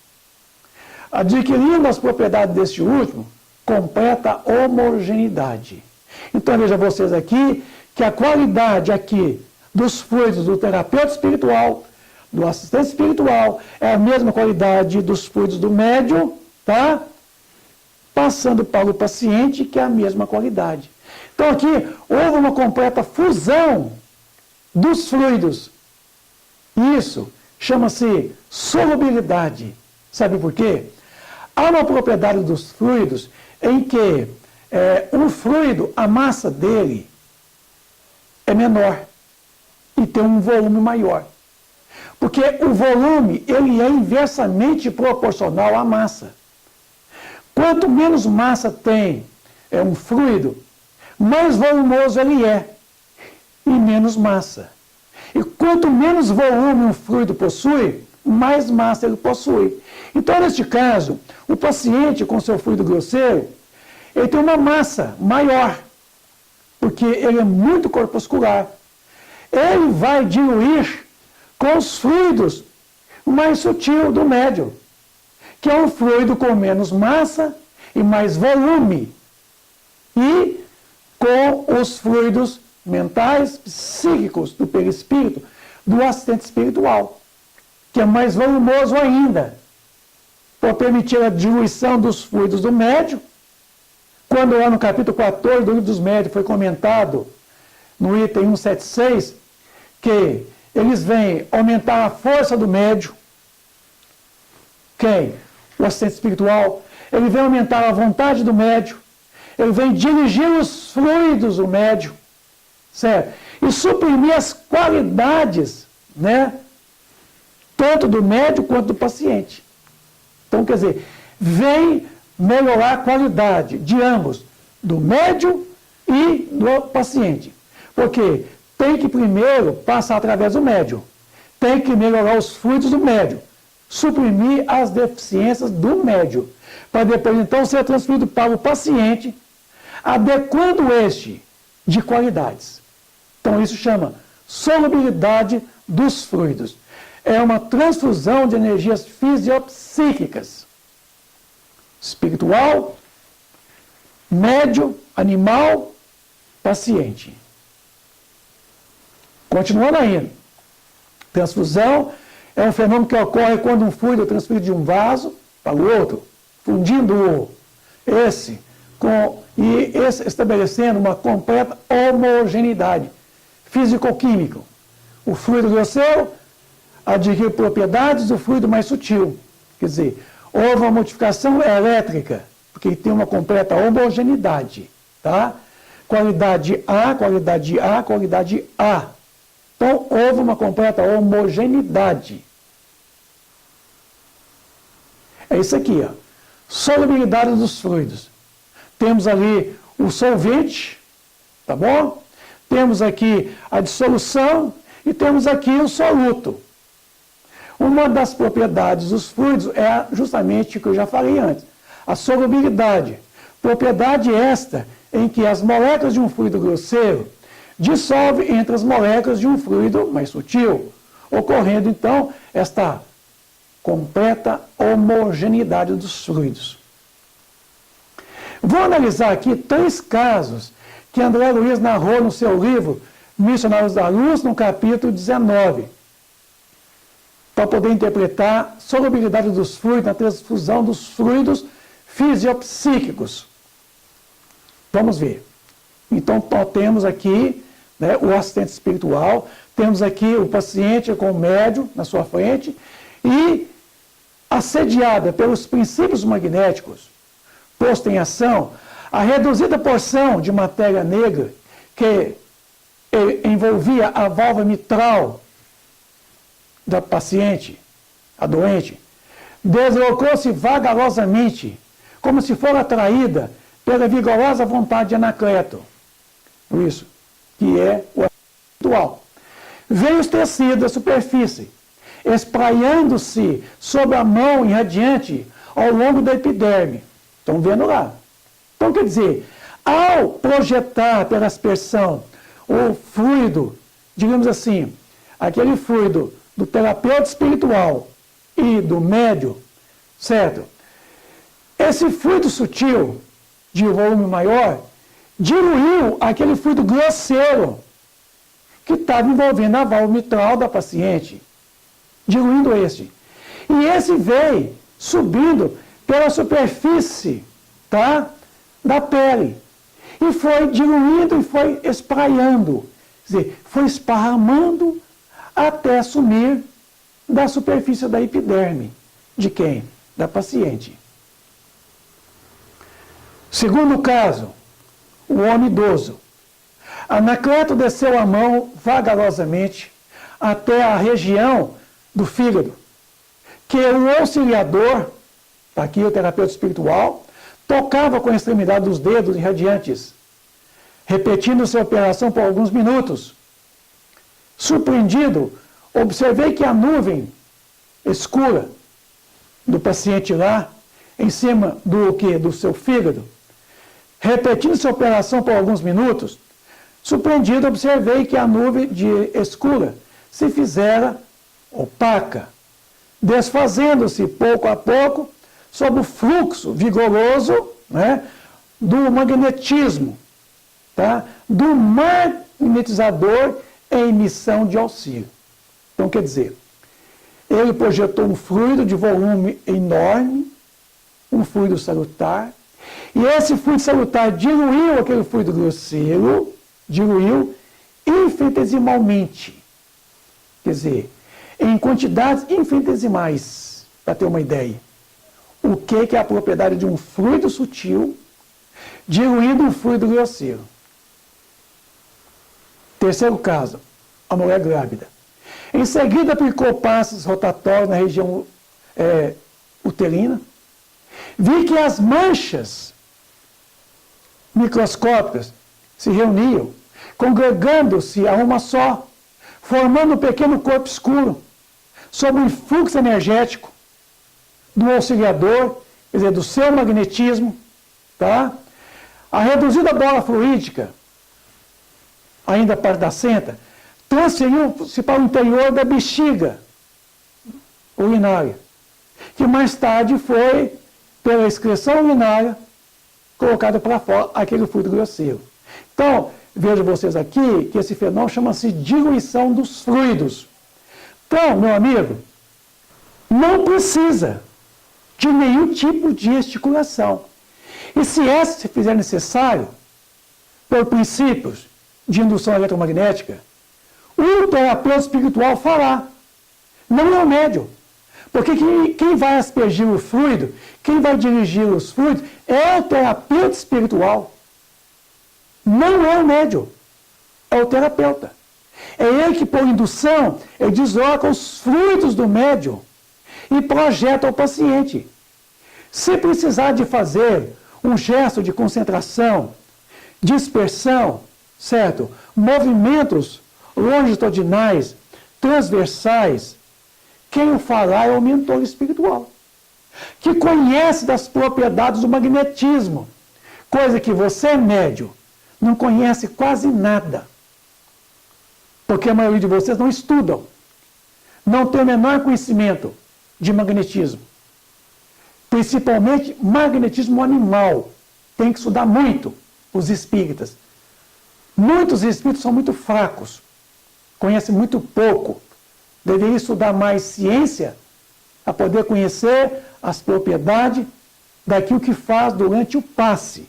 Adquirindo as propriedades deste último, completa homogeneidade. Então veja vocês aqui que a qualidade aqui dos fluidos do terapeuta espiritual, do assistente espiritual, é a mesma qualidade dos fluidos do médium, tá? Passando para o paciente, que é a mesma qualidade. Então aqui houve uma completa fusão dos fluidos. Isso chama-se solubilidade. Sabe por quê? Há uma propriedade dos fluidos em que um fluido, a massa dele é menor e tem um volume maior. Porque o volume ele é inversamente proporcional à massa. Quanto menos massa tem um fluido, mais volumoso ele é e menos massa. E quanto menos volume um fluido possui, mais massa ele possui. Então, neste caso, o paciente com seu fluido grosseiro, ele tem uma massa maior, porque ele é muito corpuscular. Ele vai diluir com os fluidos mais sutil do médium, que é um fluido com menos massa e mais volume, e com os fluidos mentais, psíquicos do perispírito, do assistente espiritual, que é mais volumoso ainda, para permitir a diluição dos fluidos do médium. Quando lá no capítulo 14 do Livro dos Médiuns foi comentado, no item 176, que eles vêm aumentar a força do médium. Quem? O assistente espiritual. Ele vem aumentar a vontade do médium. Ele vem dirigir os fluidos do médium. Certo? E suprimir as qualidades, né? Tanto do médium quanto do paciente. Então, quer dizer, vem melhorar a qualidade de ambos, do médium e do paciente. Porque tem que primeiro passar através do médium. Tem que melhorar os fluidos do médium. Suprimir as deficiências do médium. Para depois, então, ser transferido para o paciente, adequando este de qualidades. Então, isso chama solubilidade dos fluidos. É uma transfusão de energias fisiopsíquicas. Espiritual, médium, animal, paciente. Continuando ainda. Transfusão é um fenômeno que ocorre quando um fluido é transferido de um vaso para o outro, fundindo esse estabelecendo uma completa homogeneidade físico-química. O fluido grosseiro adquire propriedades do fluido mais sutil. Quer dizer, houve uma modificação elétrica, porque tem uma completa homogeneidade. Tá? Qualidade A, qualidade A, qualidade A. Então, houve uma completa homogeneidade. É isso aqui, ó. Solubilidade dos fluidos. Temos ali o solvente, tá bom? Temos aqui a dissolução e temos aqui o soluto. Uma das propriedades dos fluidos é justamente o que eu já falei antes, a solubilidade. Propriedade esta em que as moléculas de um fluido grosseiro dissolvem entre as moléculas de um fluido mais sutil, ocorrendo então esta completa homogeneidade dos fluidos. Vou analisar aqui 3 casos que André Luiz narrou no seu livro Missionários da Luz, no capítulo 19, para poder interpretar a solubilidade dos fluidos, a transfusão dos fluidos fisiopsíquicos. Vamos ver. Então, temos aqui, né, o assistente espiritual, temos aqui o paciente com o médium na sua frente, e assediada pelos princípios magnéticos, posto em ação, a reduzida porção de matéria negra que envolvia a válvula mitral da paciente, a doente, deslocou-se vagarosamente, como se for atraída pela vigorosa vontade de Anacleto. Isso, que é o espiritual. Veio os tecidos da superfície, espraiando-se sobre a mão irradiante ao longo da epiderme. Estão vendo lá? Então, quer dizer, ao projetar pela aspersão o fluido, digamos assim, aquele fluido do terapeuta espiritual e do médium, certo? Esse fluido sutil, de volume maior, diluiu aquele fluido grosseiro que estava envolvendo a válvula mitral da paciente, diluindo esse. E esse veio subindo pela superfície, tá, da pele. E foi diluindo e foi espraiando. Quer dizer, foi esparramando até sumir da superfície da epiderme. De quem? Da paciente. Segundo caso, o homem idoso. Anacleto desceu a mão vagarosamente até a região do fígado, que o auxiliador, está aqui o terapeuta espiritual, tocava com a extremidade dos dedos irradiantes, repetindo sua operação por alguns minutos. Surpreendido, observei que a nuvem escura do paciente lá, em cima do seu fígado, repetindo sua operação por alguns minutos, surpreendido, observei que a nuvem escura se fizera opaca, desfazendo-se pouco a pouco sob o fluxo vigoroso, né, do magnetismo, tá, do magnetizador em missão de auxílio. Então, quer dizer, ele projetou um fluido de volume enorme, um fluido salutar, e esse fluido salutar diluiu aquele fluido grosseiro, diluiu infinitesimalmente. Quer dizer, em quantidades infinitesimais, para ter uma ideia. O que é a propriedade de um fluido sutil diluindo um fluido grosseiro? Terceiro caso, a mulher grávida. Em seguida, aplicou passes rotatórios na região uterina. Vi que as manchas microscópicas se reuniam, congregando-se a uma só, formando um pequeno corpo escuro, sob o influxo energético do auxiliador, quer dizer, do seu magnetismo, tá? A reduzida bola fluídica, ainda parte da senta, transferiu-se para o interior da bexiga urinária, que mais tarde foi, pela excreção urinária, colocado para fora aquele fluido grosseiro. Então, vejam vocês aqui que esse fenômeno chama-se diluição dos fluidos. Então, meu amigo, não precisa de nenhum tipo de esticulação. E se fizer necessário, por princípios de indução eletromagnética, o terapeuta espiritual fará. Não é o médium. Porque quem vai aspergir o fluido, quem vai dirigir os fluidos, é o terapeuta espiritual. Não é o médium. É o terapeuta. É ele que, por indução, ele desloca os fluidos do médium e projeta ao paciente. Se precisar de fazer um gesto de concentração, dispersão, certo? Movimentos longitudinais, transversais, quem o fará é o mentor espiritual, que conhece das propriedades do magnetismo, coisa que você, médium, não conhece quase nada, porque a maioria de vocês não estudam, não tem o menor conhecimento de magnetismo, principalmente magnetismo animal. Tem que estudar muito os espíritas. Muitos espíritos são muito fracos, conhecem muito pouco. Deveria estudar mais ciência para poder conhecer as propriedades daquilo que faz durante o passe.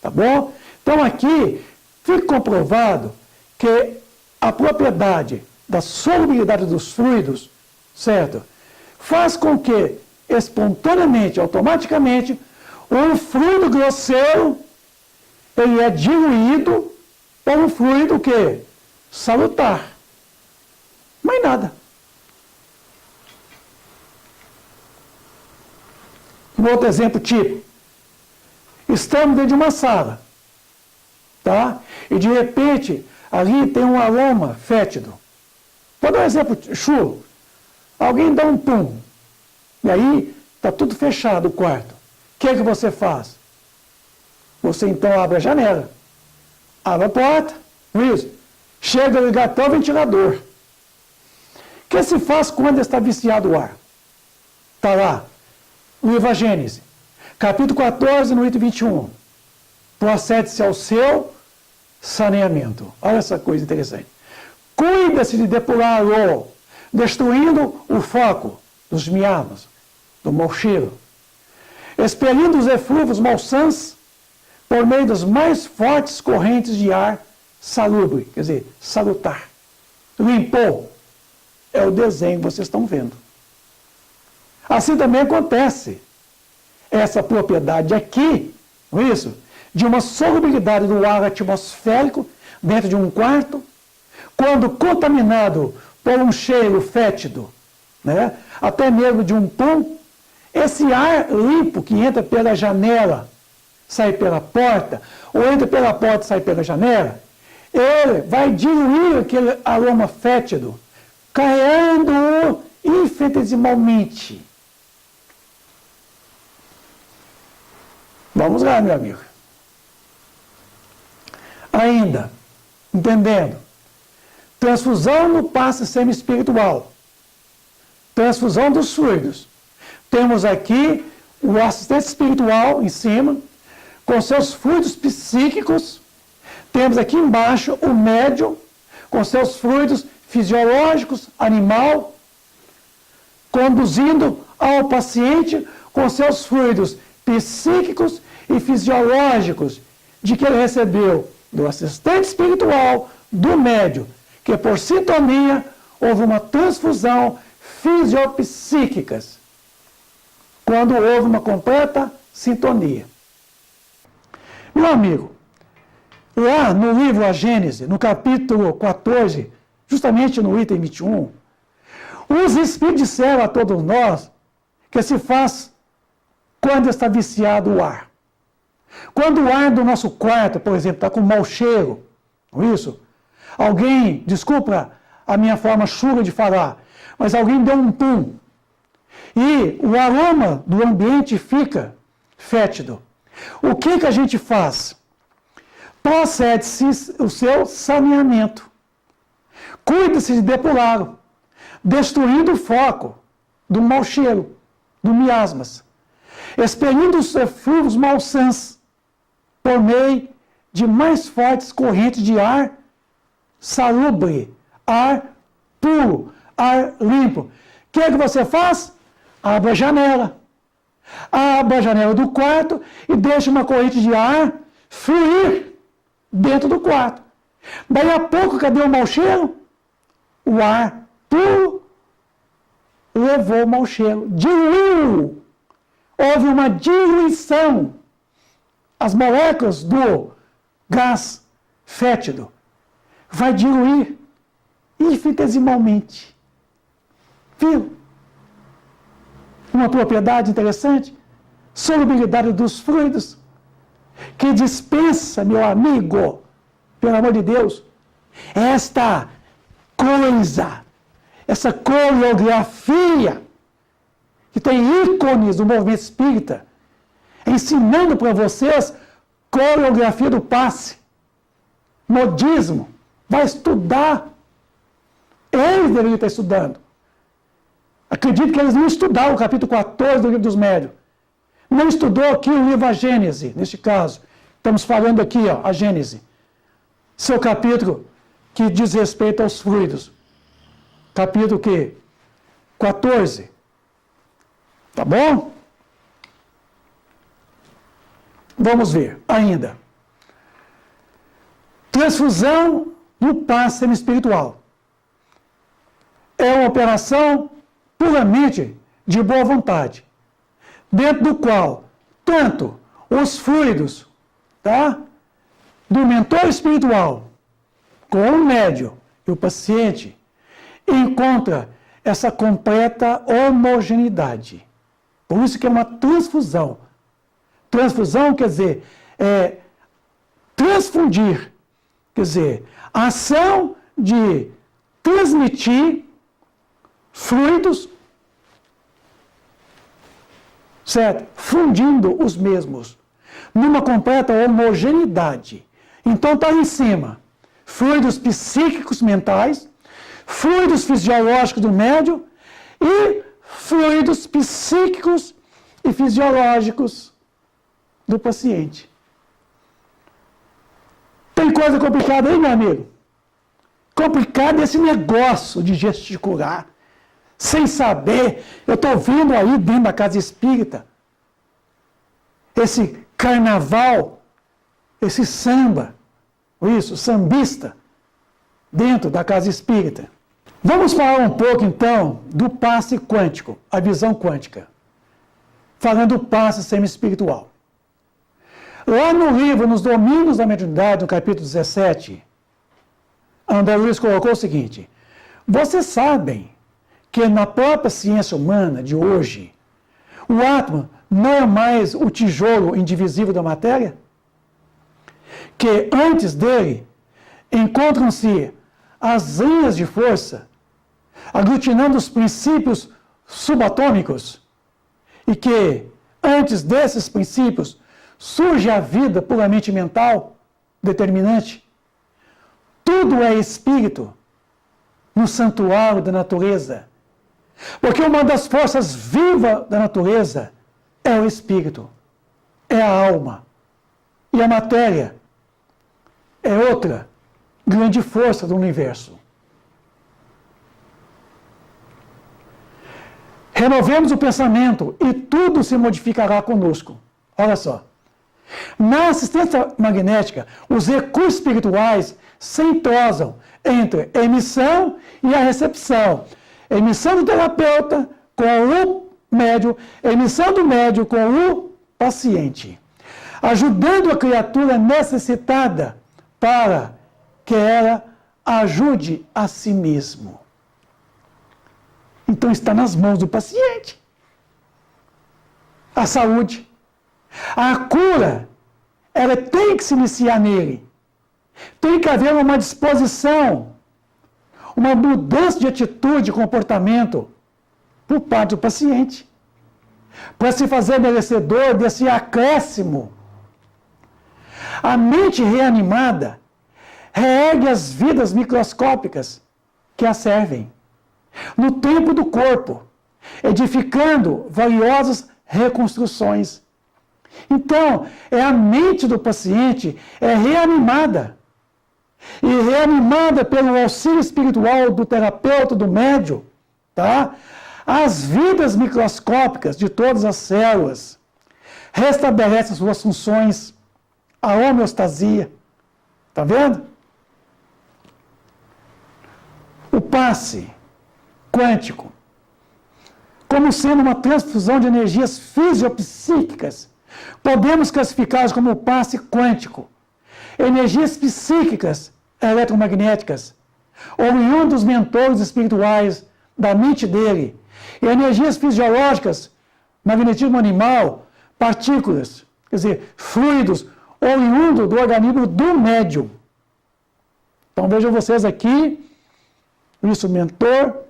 Tá bom? Então aqui fica comprovado que a propriedade da solubilidade dos fluidos, certo? Faz com que, espontaneamente, automaticamente, o fluido grosseiro, ele é diluído por um fluido que? Salutar. Mais nada. Um outro exemplo típico. Estamos dentro de uma sala, tá? E de repente, ali tem um aroma fétido. Vou dar um exemplo chulo. Alguém dá um pum. E aí, está tudo fechado o quarto. O que é que você faz? Você então abre a janela. Abre a porta. Isso. Chega a ligar até o ventilador. O que se faz quando está viciado o ar? Está lá. Livro a Gênesis. Capítulo 14, no item 21. Procede-se ao seu saneamento. Olha essa coisa interessante. Cuida-se de depurá-lo, destruindo o foco dos miasmas, do mau cheiro, expelindo os eflúvios malsãs por meio das mais fortes correntes de ar salubre, quer dizer, salutar. Limpou. É o desenho que vocês estão vendo. Assim também acontece essa propriedade aqui, não é isso? De uma solubilidade do ar atmosférico dentro de um quarto, quando contaminado por um cheiro fétido, né? Até mesmo de um pão, esse ar limpo que entra pela janela, sai pela porta, ou entra pela porta e sai pela janela, ele vai diluir aquele aroma fétido, carregando-o infinitesimalmente. Vamos lá, meu amigo. Ainda, entendendo, transfusão no passe semi-espiritual, transfusão dos fluidos. Temos aqui o assistente espiritual em cima, com seus fluidos psíquicos. Temos aqui embaixo o médium, com seus fluidos fisiológicos, animal, conduzindo ao paciente com seus fluidos psíquicos e fisiológicos, de que ele recebeu do assistente espiritual, do médium, que por sintonia houve uma transfusão fisiopsíquica, quando houve uma completa sintonia. Meu amigo, lá no livro A Gênese, no capítulo 14, justamente no item 21, os Espíritos disseram a todos nós que se faz quando está viciado o ar. Quando o ar do nosso quarto, por exemplo, está com mau cheiro, não é isso? Alguém, desculpa a minha forma chula de falar, mas alguém deu um pum. E o aroma do ambiente fica fétido. O que a gente faz? Procede-se o seu saneamento. Cuida-se de depurá-lo, destruindo o foco do mau cheiro, do miasmas, expelindo os eflúvios malsãs por meio de mais fortes correntes de ar salubre, ar puro, ar limpo. O que é que você faz? Abre a janela. Abre a janela do quarto e deixa uma corrente de ar fluir dentro do quarto. Daí a pouco, cadê o mau cheiro? O ar puro levou o mau cheiro, diluiu. Houve uma diluição. As moléculas do gás fétido vai diluir infinitesimalmente. Viu? Uma propriedade interessante? Solubilidade dos fluidos, que dispensa, meu amigo, pelo amor de Deus, esta coisa, essa coreografia, que tem ícones do movimento espírita, ensinando para vocês coreografia do passe, modismo. Vai estudar. Eles deveriam estar estudando. Acredito que eles não estudaram o capítulo 14 do Livro dos Médiuns. Não estudou aqui o livro A Gênese, neste caso. Estamos falando aqui, ó, a Gênese. Seu capítulo que diz respeito aos fluidos. Capítulo que? 14. Tá bom? Vamos ver ainda. Transfusão do passe semi-espiritual. É uma operação puramente de boa vontade, dentro do qual tanto os fluidos, tá, do mentor espiritual com o médium e o paciente encontra essa completa homogeneidade. Por isso que é uma transfusão. Transfusão quer dizer transfundir, quer dizer, a ação de transmitir fluidos, certo? Fundindo os mesmos, numa completa homogeneidade. Então está em cima, fluidos psíquicos mentais, fluidos fisiológicos do médium e fluidos psíquicos e fisiológicos do paciente. Tem coisa complicada aí, meu amigo? Complicado esse negócio de gesticular, sem saber. Eu estou vendo aí dentro da casa espírita esse carnaval, esse samba, isso, sambista, dentro da casa espírita. Vamos falar um pouco, então, do passe quântico, a visão quântica. Falando do passe semi-espiritual. Lá no livro, nos Domínios da Mediunidade, no capítulo 17, André Luiz colocou o seguinte: vocês sabem que na própria ciência humana de hoje, o átomo não é mais o tijolo indivisível da matéria? Que antes dele encontram-se as linhas de força, aglutinando os princípios subatômicos, e que antes desses princípios surge a vida puramente mental, determinante. Tudo é espírito no santuário da natureza. Porque uma das forças vivas da natureza é o espírito, é a alma. E a matéria é outra grande força do universo. Renovemos o pensamento e tudo se modificará conosco. Olha só. Na assistência magnética, os recursos espirituais se entrosam entre a emissão e a recepção. A emissão do terapeuta com o médium, a emissão do médium com o paciente, ajudando a criatura necessitada para que ela ajude a si mesmo. Então está nas mãos do paciente a saúde. A cura, ela tem que se iniciar nele. Tem que haver uma disposição, uma mudança de atitude, de comportamento por parte do paciente, para se fazer merecedor desse acréscimo. A mente reanimada reergue as vidas microscópicas que a servem no tempo do corpo, edificando valiosas reconstruções. Então, a mente do paciente é reanimada. E reanimada pelo auxílio espiritual do terapeuta, do médium, tá? As vidas microscópicas de todas as células restabelecem suas funções, a homeostasia. Tá vendo? O passe quântico, como sendo uma transfusão de energias fisiopsíquicas, podemos classificá-los como o passe quântico. Energias psíquicas eletromagnéticas, oriundas dos mentores espirituais da mente dele, e energias fisiológicas, magnetismo animal, partículas, quer dizer, fluidos, oriundos do organismo do médium. Então vejam vocês aqui, isso, mentor,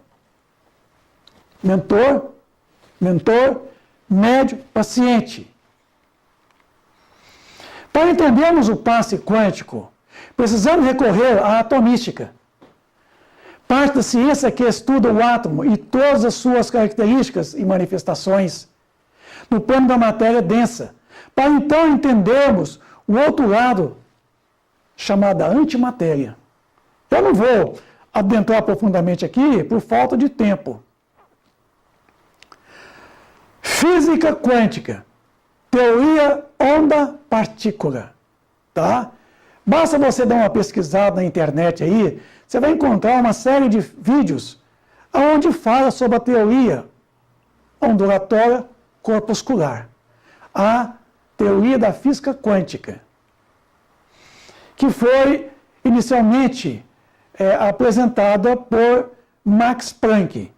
médium, paciente. Para entendermos o passe quântico, precisamos recorrer à atomística, parte da ciência que estuda o átomo e todas as suas características e manifestações no plano da matéria densa, para então entendermos o outro lado, chamado antimatéria. Eu não vou adentrar profundamente aqui por falta de tempo. Física quântica, teoria onda-partícula, tá? Basta você dar uma pesquisada na internet aí, você vai encontrar uma série de vídeos onde fala sobre a teoria ondulatória corpuscular, a teoria da física quântica, que foi inicialmente apresentada por Max Planck,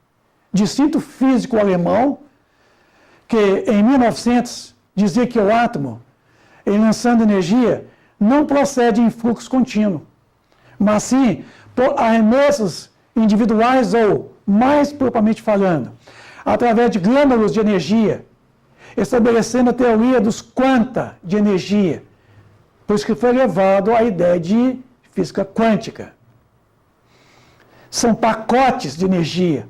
distinto físico alemão, que em 1900 dizia que o átomo, em lançando energia, não procede em fluxo contínuo, mas sim por arremessos individuais ou, mais propriamente falando, através de glândulos de energia, estabelecendo a teoria dos quanta de energia, por isso que foi levado à ideia de física quântica. São pacotes de energia.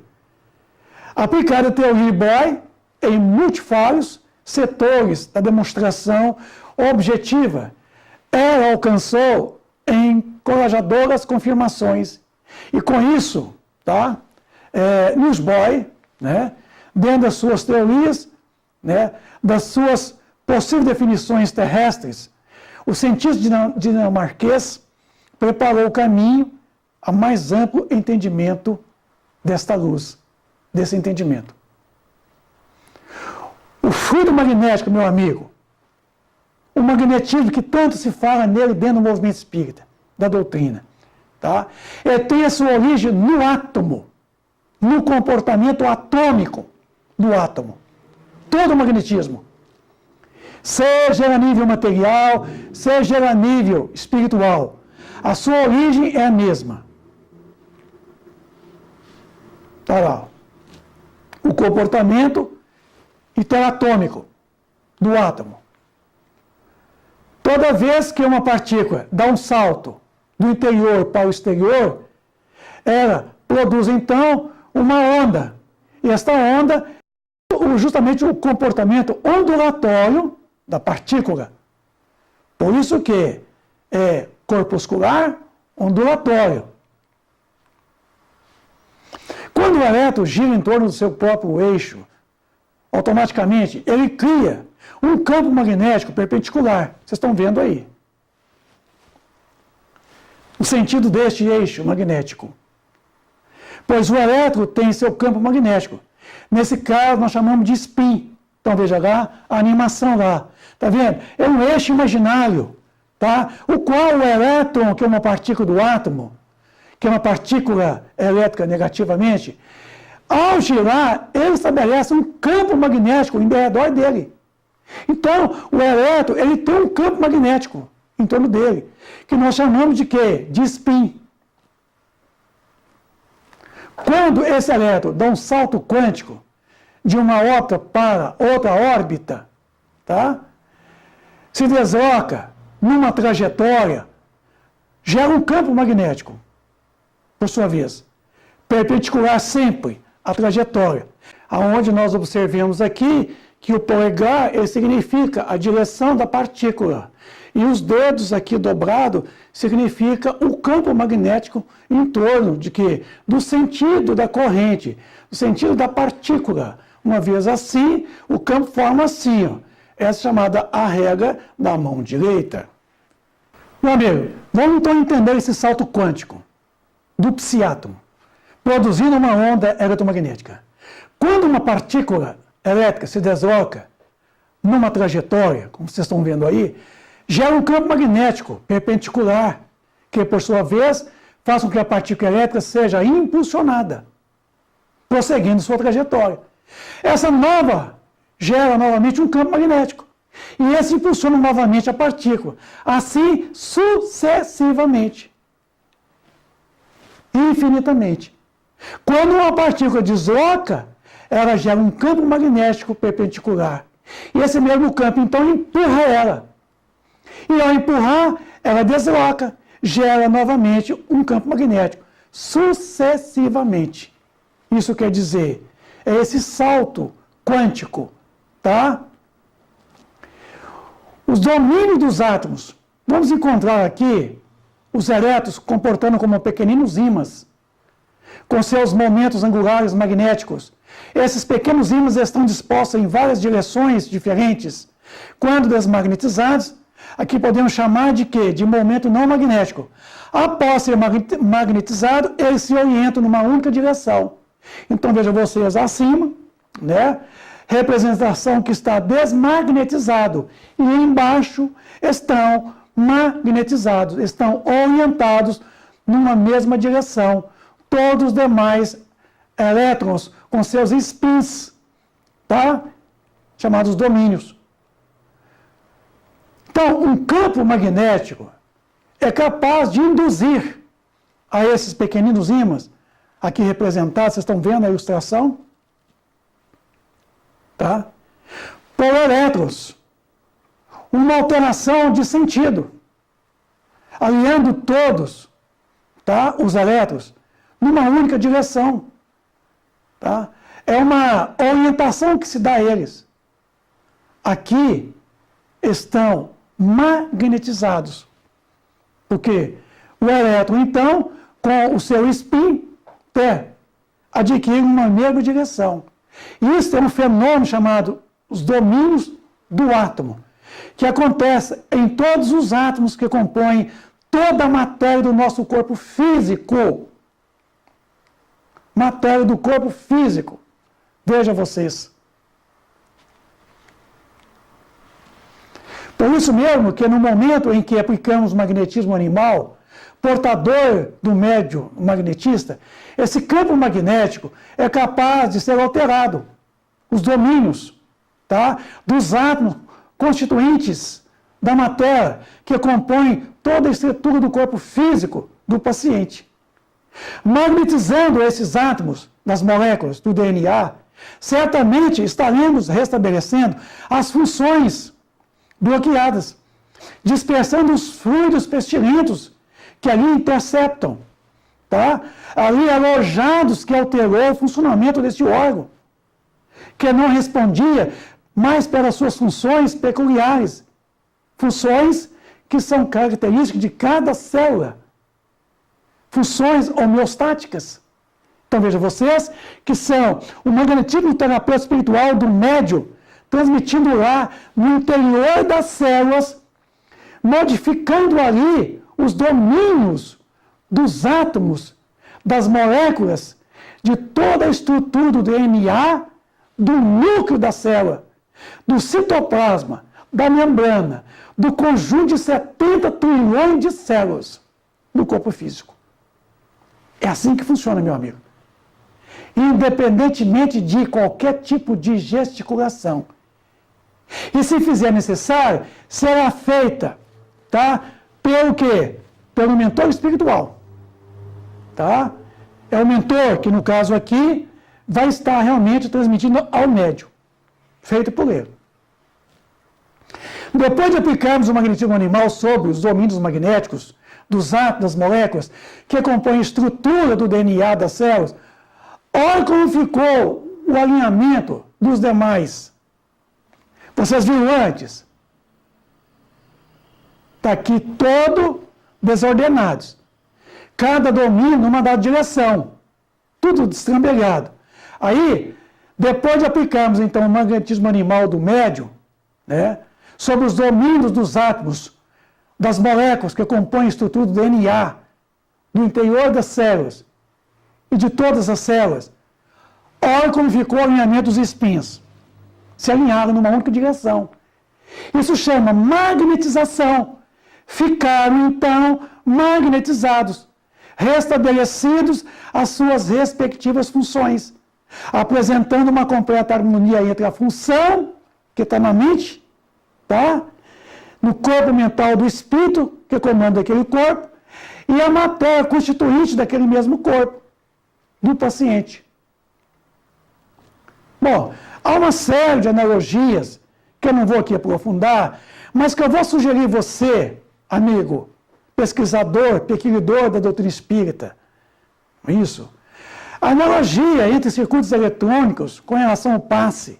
Aplicada a teoria de Bohr em multifários setores da demonstração objetiva, ela alcançou encorajadoras confirmações. E com isso, Niels Bohr, dentro das suas teorias, das suas possíveis definições terrestres, o cientista dinamarquês preparou o caminho a mais amplo entendimento desta luz, desse entendimento. O fluido magnético, meu amigo, o magnetismo que tanto se fala nele dentro do movimento espírita, da doutrina, ele tem a sua origem no átomo, no comportamento atômico do átomo. Todo o magnetismo, seja a nível material, seja a nível espiritual, a sua origem é a mesma. Está lá. O comportamento interatômico do átomo. Toda vez que uma partícula dá um salto do interior para o exterior, ela produz então uma onda. E esta onda justamente o comportamento ondulatório da partícula. Por isso que é corpuscular ondulatório. Quando o elétron gira em torno do seu próprio eixo, automaticamente ele cria um campo magnético perpendicular. Vocês estão vendo aí. O sentido deste eixo magnético. Pois o elétron tem seu campo magnético. Nesse caso, nós chamamos de spin. Então, veja lá, a animação lá. Está vendo? É um eixo imaginário, o qual o elétron, que é uma partícula do átomo, que é uma partícula elétrica negativamente, ao girar, ele estabelece um campo magnético em redor dele. Então, o elétron, ele tem um campo magnético em torno dele, que nós chamamos de quê? De spin. Quando esse elétron dá um salto quântico de uma órbita para outra órbita, se desloca numa trajetória, gera um campo magnético, por sua vez, perpendicular sempre à trajetória. Aonde nós observamos aqui que o polegar ele significa a direção da partícula. E os dedos aqui dobrados significa o campo magnético em torno de quê? Do sentido da corrente, do sentido da partícula. Uma vez assim, o campo forma assim. Essa é chamada a regra da mão direita. Meu amigo, vamos então entender esse salto quântico do psiátomo, produzindo uma onda eletromagnética. Quando uma partícula elétrica se desloca numa trajetória, como vocês estão vendo aí, gera um campo magnético perpendicular, que por sua vez faz com que a partícula elétrica seja impulsionada, prosseguindo sua trajetória. Essa nova gera novamente um campo magnético, e esse impulsiona novamente a partícula, assim sucessivamente, infinitamente. Quando uma partícula desloca, ela gera um campo magnético perpendicular, e esse mesmo campo então empurra ela. E ao empurrar, ela desloca, gera novamente um campo magnético, sucessivamente. Isso quer dizer, é esse salto quântico, Os domínios dos átomos. Vamos encontrar aqui os elétrons comportando como pequeninos ímãs, com seus momentos angulares magnéticos. Esses pequenos ímãs estão dispostos em várias direções diferentes. Quando desmagnetizados, Aqui podemos chamar de quê? De momento não magnético. Após ser magnetizado, ele se orienta numa única direção. Então, vejam vocês acima, né? Representação que está desmagnetizado. E embaixo estão magnetizados, estão orientados numa mesma direção. Todos os demais elétrons com seus spins, tá? Chamados domínios. Então, um campo magnético é capaz de induzir a esses pequeninos ímãs, aqui representados, vocês estão vendo a ilustração? Tá? Por elétrons, uma alteração de sentido, alinhando todos, tá? Os elétrons, numa única direção. Tá? É uma orientação que se dá a eles. Aqui estão magnetizados. Porque o elétron, então, com o seu spin, adquire uma mesma direção. Isso é um fenômeno chamado os domínios do átomo, que acontece em todos os átomos que compõem toda a matéria do nosso corpo físico. Matéria do corpo físico. Vejam vocês. Por isso mesmo que no momento em que aplicamos o magnetismo animal, portador do médio magnetista, esse campo magnético é capaz de ser alterado. Os domínios, tá? Dos átomos constituintes da matéria que compõem toda a estrutura do corpo físico do paciente. Magnetizando esses átomos das moléculas do DNA, certamente estaremos restabelecendo as funções bloqueadas, dispersando os fluidos pestilentos que ali interceptam, tá? Ali alojados que alterou o funcionamento deste órgão, que não respondia mais pelas suas funções peculiares, funções que são características de cada célula, funções homeostáticas. Então vejam vocês que são o magnetismo terapêutico espiritual do médium, transmitindo lá no interior das células, modificando ali os domínios dos átomos, das moléculas, de toda a estrutura do DNA, do núcleo da célula, do citoplasma, da membrana, do conjunto de 70 trilhões de células do corpo físico. É assim que funciona, meu amigo. Independentemente de qualquer tipo de gesticulação. E se fizer necessário, será feita, tá? Pelo quê? Pelo mentor espiritual. Tá? É o mentor que, no caso aqui, vai estar realmente transmitindo ao médium. Feito por ele. Depois de aplicarmos o magnetismo animal sobre os domínios magnéticos dos átomos, das moléculas, que compõem a estrutura do DNA das células, olha como ficou o alinhamento dos demais. Vocês viram antes? Está aqui todo desordenados. Cada domínio numa dada direção. Tudo destrambelhado. Aí, depois de aplicarmos então o magnetismo animal do médium, né, sobre os domínios dos átomos, das moléculas que compõem a estrutura do DNA, do interior das células e de todas as células, olha como ficou o alinhamento dos espinhos. Se alinharam numa única direção. Isso chama magnetização. Ficaram, então, magnetizados, restabelecidos as suas respectivas funções, apresentando uma completa harmonia entre a função, que está na mente, tá? No corpo mental do espírito, que comanda aquele corpo, e a matéria constituinte daquele mesmo corpo, do paciente. Bom, há uma série de analogias, que eu não vou aqui aprofundar, mas que eu vou sugerir você, amigo, pesquisador, pequiridor da doutrina espírita. Isso. A analogia entre circuitos eletrônicos com relação ao passe.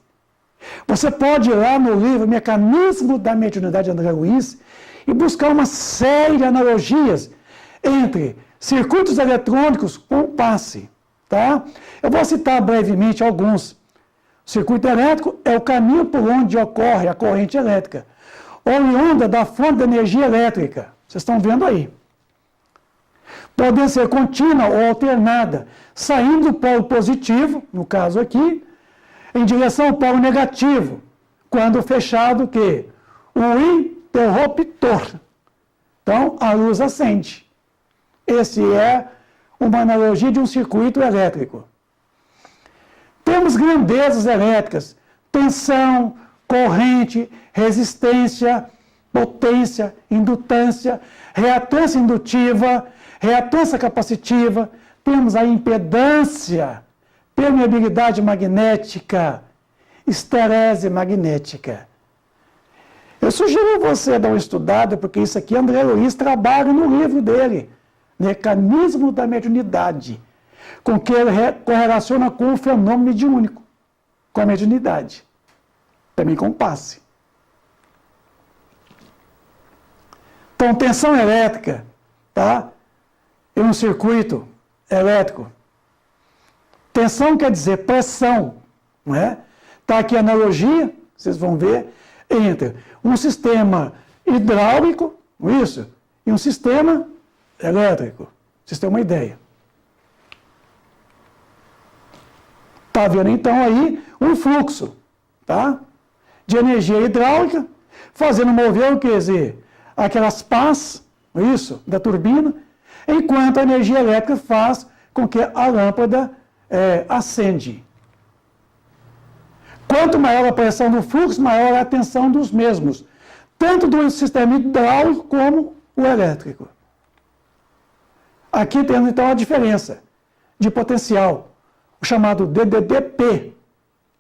Você pode ir lá no livro Mecanismo da Mediunidade de André Luiz e buscar uma série de analogias entre circuitos eletrônicos com o passe. Tá? Eu vou citar brevemente alguns. O circuito elétrico é o caminho por onde ocorre a corrente elétrica. oriunda da fonte de energia elétrica. Vocês estão vendo aí. Pode ser contínua ou alternada, saindo do polo positivo, no caso aqui, em direção ao polo negativo, quando fechado o quê? O interruptor. Então, a luz acende. Esse é uma analogia de um circuito elétrico. Temos grandezas elétricas, tensão, corrente, resistência, potência, indutância, reatância indutiva, reatância capacitiva, temos a impedância, permeabilidade magnética, esterese magnética. Eu sugiro a você dar uma estudada, porque isso aqui André Luiz trabalha no livro dele, Mecanismo da Mediunidade, com que ele correlaciona com o fenômeno mediúnico, com a mediunidade, também com o passe. Então, tensão elétrica, tá? Em um circuito elétrico. Tensão quer dizer pressão, não é? Está aqui a analogia, vocês vão ver, entre um sistema hidráulico, isso, e um sistema elétrico. Vocês têm uma ideia. Está vendo então aí um fluxo, tá? De energia hidráulica, fazendo mover o que dizer? Aquelas pás, isso, da turbina, enquanto a energia elétrica faz com que a lâmpada acende. Quanto maior a pressão do fluxo, maior a tensão dos mesmos, tanto do sistema hidráulico como o elétrico. Aqui temos então a diferença de potencial, o chamado DDDP,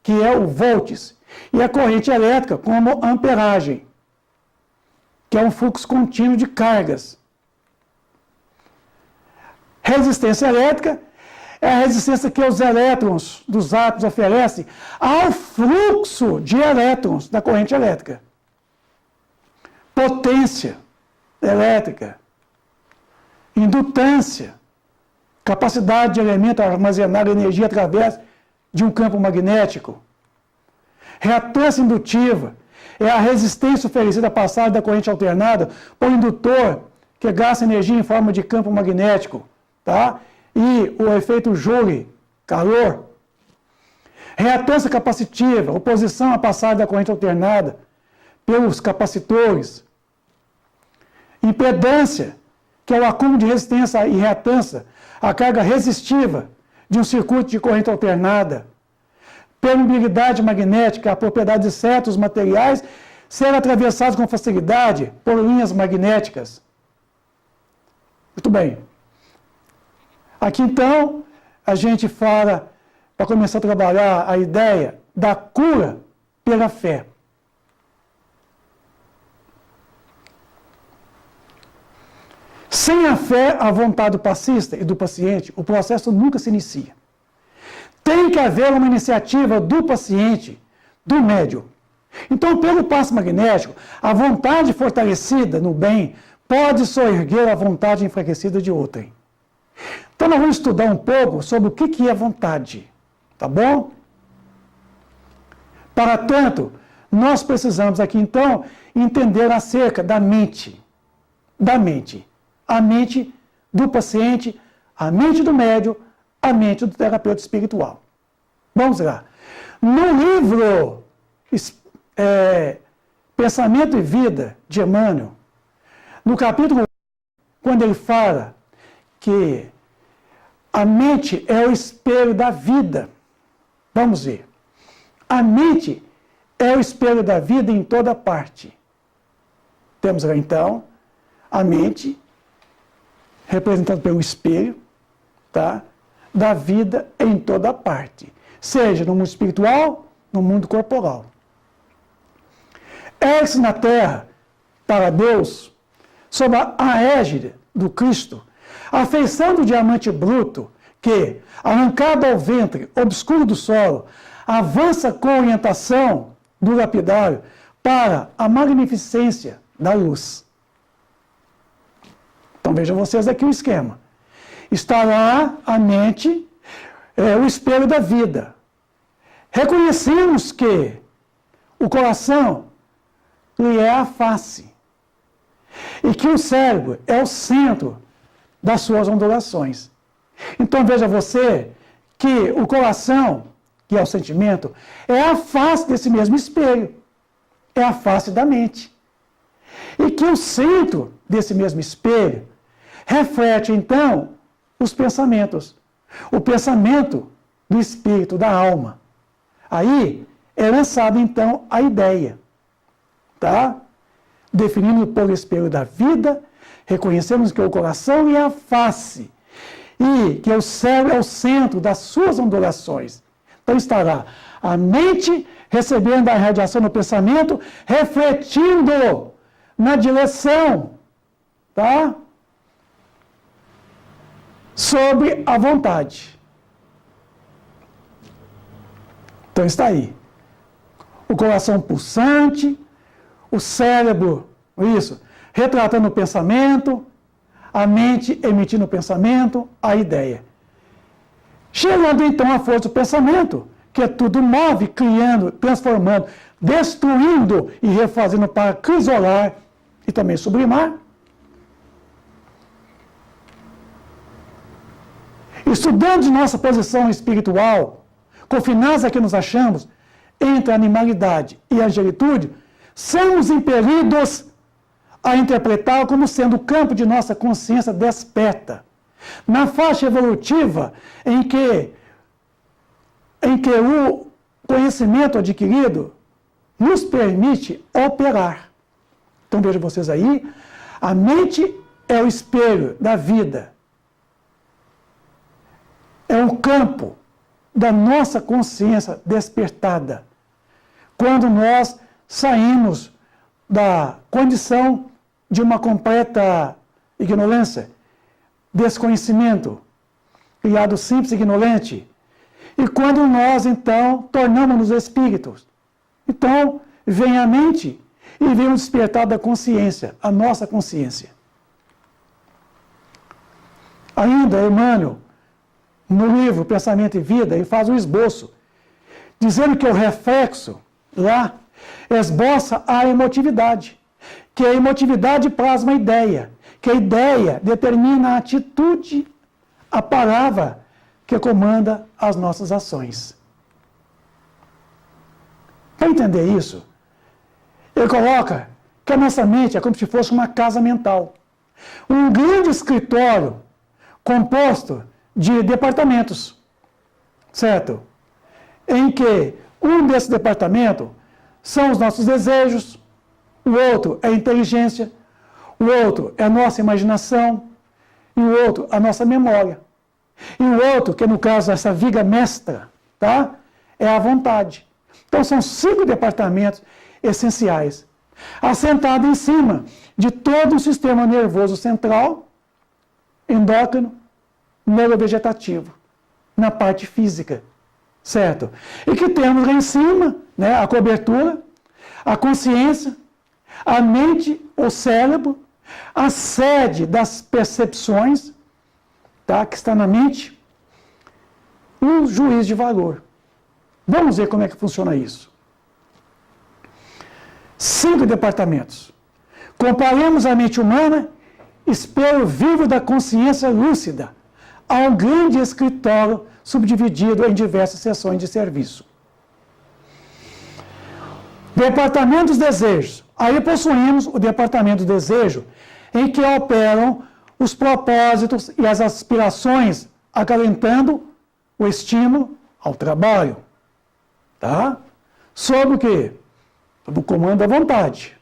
que é o volts, e a corrente elétrica como amperagem, que é um fluxo contínuo de cargas. Resistência elétrica é a resistência que os elétrons dos átomos oferecem ao fluxo de elétrons da corrente elétrica. Potência elétrica, indutância, capacidade de elemento armazenar energia através de um campo magnético. Reatância indutiva é a resistência oferecida à passagem da corrente alternada por indutor que gasta energia em forma de campo magnético, tá? E o efeito Joule, calor. Reatância capacitiva, oposição à passagem da corrente alternada pelos capacitores. Impedância, que é o acúmulo de resistência e reatância, a carga resistiva de um circuito de corrente alternada. Permeabilidade magnética, a propriedade de certos materiais serem atravessados com facilidade por linhas magnéticas. Muito bem. Aqui, então, a gente fala, para começar a trabalhar a ideia da cura pela fé. Sem a fé, a vontade do passista e do paciente, o processo nunca se inicia. Tem que haver uma iniciativa do paciente, do médium. Então, pelo passe magnético, a vontade fortalecida no bem pode soerguer a vontade enfraquecida de outrem. Então, nós vamos estudar um pouco sobre o que é vontade, tá bom? Para tanto, nós precisamos aqui, então, entender acerca da mente. A mente do paciente, a mente do médium, a mente do terapeuta espiritual. Vamos lá. No livro Pensamento e Vida, de Emmanuel, no capítulo 1, quando ele fala que a mente é o espelho da vida. Vamos ver. A mente é o espelho da vida em toda parte. Temos lá, então, a mente, representada pelo espelho, tá? Da vida em toda parte. Seja no mundo espiritual, no mundo corporal. Ergue-se na terra, para Deus, sob a égide do Cristo, a feição do diamante bruto, que, arrancado ao ventre obscuro do solo, avança com orientação do lapidário para a magnificência da luz. Então vejam vocês aqui o esquema. Está lá a mente, o espelho da vida. Reconhecemos que o coração lhe é a face. E que o cérebro é o centro das suas ondulações. Então veja você que o coração, que é o sentimento, é a face desse mesmo espelho. É a face da mente. E que o centro desse mesmo espelho reflete, então, os pensamentos. O pensamento do espírito, da alma. Aí é lançada, então, a ideia. Tá? Definindo por espelho da vida, reconhecemos que o coração é a face. E que o cérebro é o centro das suas ondulações. Então estará a mente recebendo a radiação do pensamento, refletindo na direção, tá? Sobre a vontade. Então está aí. O coração pulsante, o cérebro, isso, retratando o pensamento, a mente emitindo o pensamento, a ideia. Chegando então à força do pensamento, que é tudo move, criando, transformando, destruindo e refazendo para crisolar e também sublimar. Estudando de nossa posição espiritual, confinados a que nos achamos, entre a animalidade e a angelitude, somos impelidos a interpretá-lo como sendo o campo de nossa consciência desperta. Na faixa evolutiva em que o conhecimento adquirido nos permite operar. Então vejam vocês aí, a mente é o espelho da vida. É um campo da nossa consciência despertada. Quando nós saímos da condição de uma completa ignorância, desconhecimento, criado simples e ignorante, e quando nós, então, tornamos-nos espíritos. Então, vem a mente e vem o despertar da consciência, a nossa consciência. Ainda, Emmanuel, no livro Pensamento e Vida, ele faz um esboço, dizendo que o reflexo, lá, esboça a emotividade, que a emotividade plasma a ideia, que a ideia determina a atitude, a palavra que comanda as nossas ações. Para entender isso, ele coloca que a nossa mente é como se fosse uma casa mental. Um grande escritório composto de departamentos, certo? Em que um desses departamentos são os nossos desejos, o outro é a inteligência, o outro é a nossa imaginação, e o outro a nossa memória. E o outro, que no caso essa viga mestra, tá? É a vontade. Então são 5 departamentos essenciais, assentados em cima de todo o sistema nervoso central, endócrino, neurovegetativo, na parte física, certo? E que temos lá em cima, né, a cobertura, a consciência, a mente, o cérebro, a sede das percepções, tá, que está na mente, um juiz de valor. Vamos ver como é que funciona isso. 5 departamentos. Comparemos a mente humana, espelho vivo da consciência lúcida, a um grande escritório subdividido em diversas seções de serviço. Departamento dos desejos. Aí possuímos o departamento do desejo, em que operam os propósitos e as aspirações, acalentando o estímulo ao trabalho. Tá? Sobre o quê? Sobre o comando da vontade.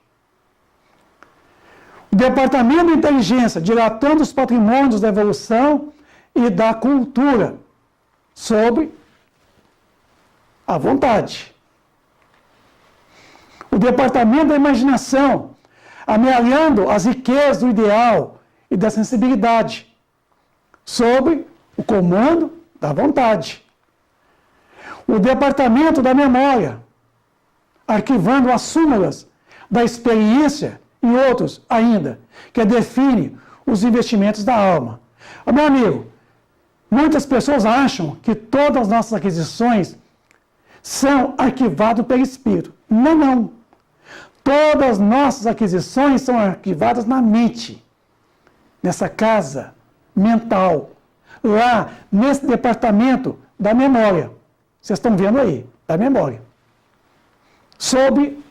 O departamento de inteligência, dilatando os patrimônios da evolução e da cultura, sobre a vontade. O departamento da imaginação, amealhando as riquezas do ideal e da sensibilidade, sobre o comando da vontade. O departamento da memória, arquivando as súmulas da experiência e outros ainda, que define os investimentos da alma. Meu amigo, muitas pessoas acham que todas as nossas aquisições são arquivadas pelo espírito. Não, não. Todas as nossas aquisições são arquivadas na mente, nessa casa mental, lá nesse departamento da memória. Vocês estão vendo aí, da memória. Sob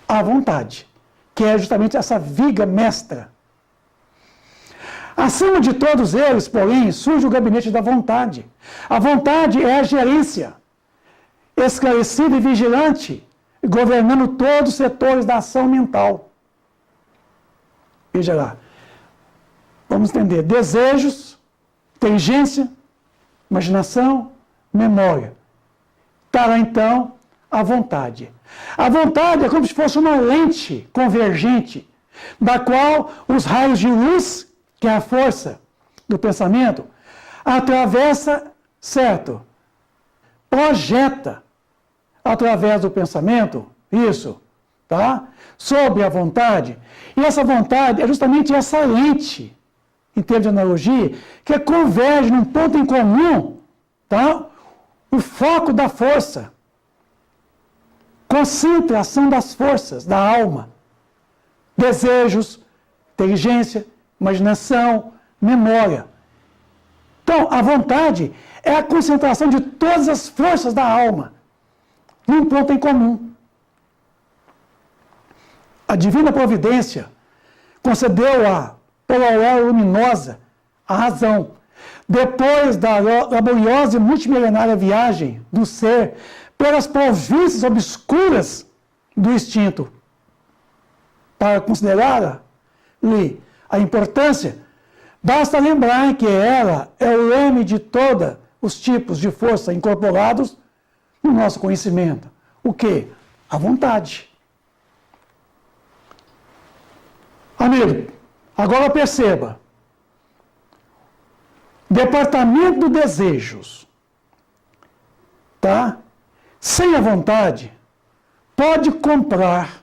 a vontade, que é justamente essa viga mestra. Acima de todos eles, porém, surge o gabinete da vontade. A vontade é a gerência, esclarecida e vigilante, governando todos os setores da ação mental. Veja lá. Vamos entender. Desejos, inteligência, imaginação, memória. Está lá, então, a vontade. A vontade é como se fosse uma lente convergente, da qual os raios de luz, que é a força do pensamento, atravessa, certo? Projeta através do pensamento, isso, tá? Sobre a vontade. E essa vontade é justamente essa lente, em termos de analogia, que converge num ponto em comum, tá? O foco da força. Concentração das forças da alma. Desejos, inteligência, imaginação, memória. Então, a vontade é a concentração de todas as forças da alma num ponto em comum. A divina providência concedeu a auréola luminosa, a razão, depois da laboriosa e multimilenária viagem do ser pelas províncias obscuras do instinto, para considerar-lhe a importância, basta lembrar que ela é o leme de todos os tipos de força incorporados no nosso conhecimento. O quê? A vontade. Amigo, agora perceba. Departamento de desejos, tá? Sem a vontade, pode comprar,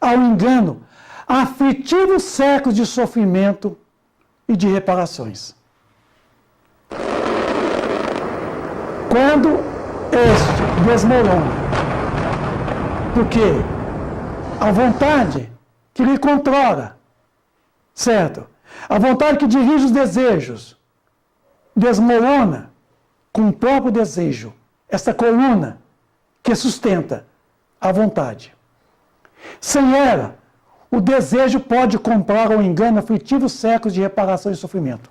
ao engano, aflitivos séculos de sofrimento e de reparações. Quando este desmorona, porque a vontade que lhe controla, certo? A vontade que dirige os desejos, desmorona com o próprio desejo, essa coluna que sustenta a vontade. Sem ela, o desejo pode comprar ao engano aflitivos séculos de reparação e sofrimento.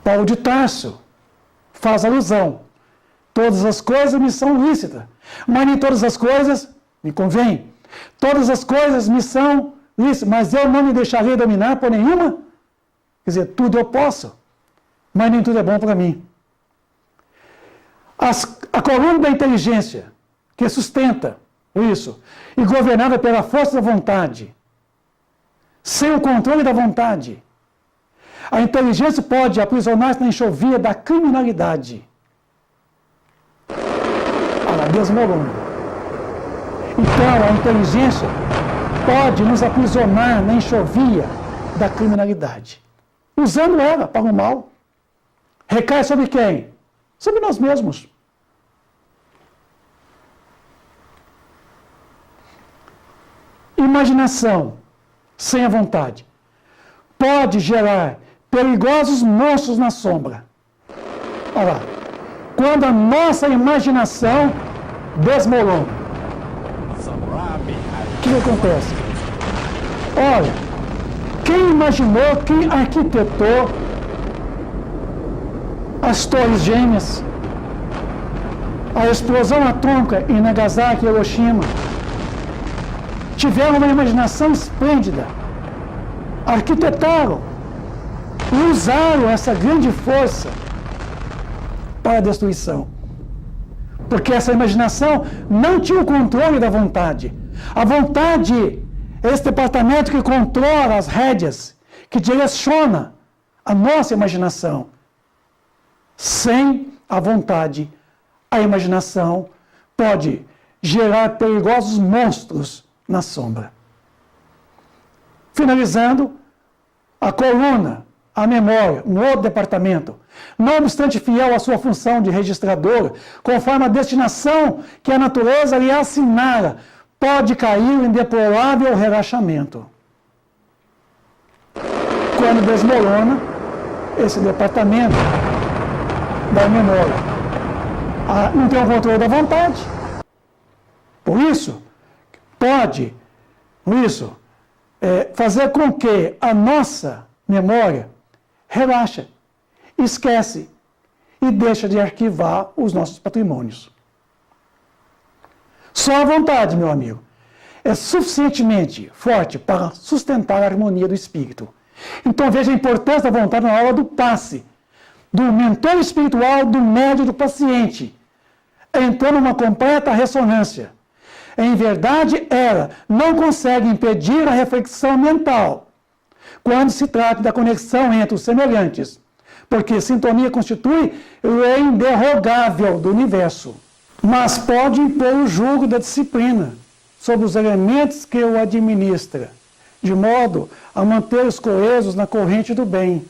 Paulo de Tarso faz alusão. Todas as coisas me são lícitas, mas nem todas as coisas me convêm. Todas as coisas me são lícitas, mas eu não me deixarei dominar por nenhuma. Quer dizer, tudo eu posso, mas nem tudo é bom para mim. A coluna da inteligência, que sustenta isso, e governada pela força da vontade, sem o controle da vontade, a inteligência pode aprisionar-se na enxovia da criminalidade. Ela desmorona. Então, a inteligência pode nos aprisionar na enxovia da criminalidade, usando ela para o mal. Recai sobre quem? Sobre nós mesmos. Imaginação sem a vontade pode gerar perigosos monstros na sombra. Olha lá. Quando a nossa imaginação desmorona, o que acontece? Olha, quem imaginou, quem arquitetou as Torres Gêmeas, a explosão atômica em Nagasaki e Hiroshima, tiveram uma imaginação esplêndida, arquitetaram e usaram essa grande força para a destruição. Porque essa imaginação não tinha o controle da vontade. A vontade é esse departamento que controla as rédeas, que direciona a nossa imaginação. Sem a vontade, a imaginação pode gerar perigosos monstros na sombra. Finalizando, a coluna a memória, um outro departamento, não obstante fiel à sua função de registradora, conforme a destinação que a natureza lhe assinara, pode cair em deplorável relaxamento. Quando desmorona esse departamento da memória, não tem o controle da vontade. Por isso, pode fazer com que a nossa memória relaxa, esquece e deixa de arquivar os nossos patrimônios. Só a vontade, meu amigo, é suficientemente forte para sustentar a harmonia do espírito. Então veja a importância da vontade na hora do passe, do mentor espiritual, do médium, do paciente, entrando numa completa ressonância. Em verdade, ela não consegue impedir a reflexão mental quando se trata da conexão entre os semelhantes, porque sintonia constitui lei inderrogável do universo, mas pode impor o jugo da disciplina sobre os elementos que o administra, de modo a manter-os coesos na corrente do bem.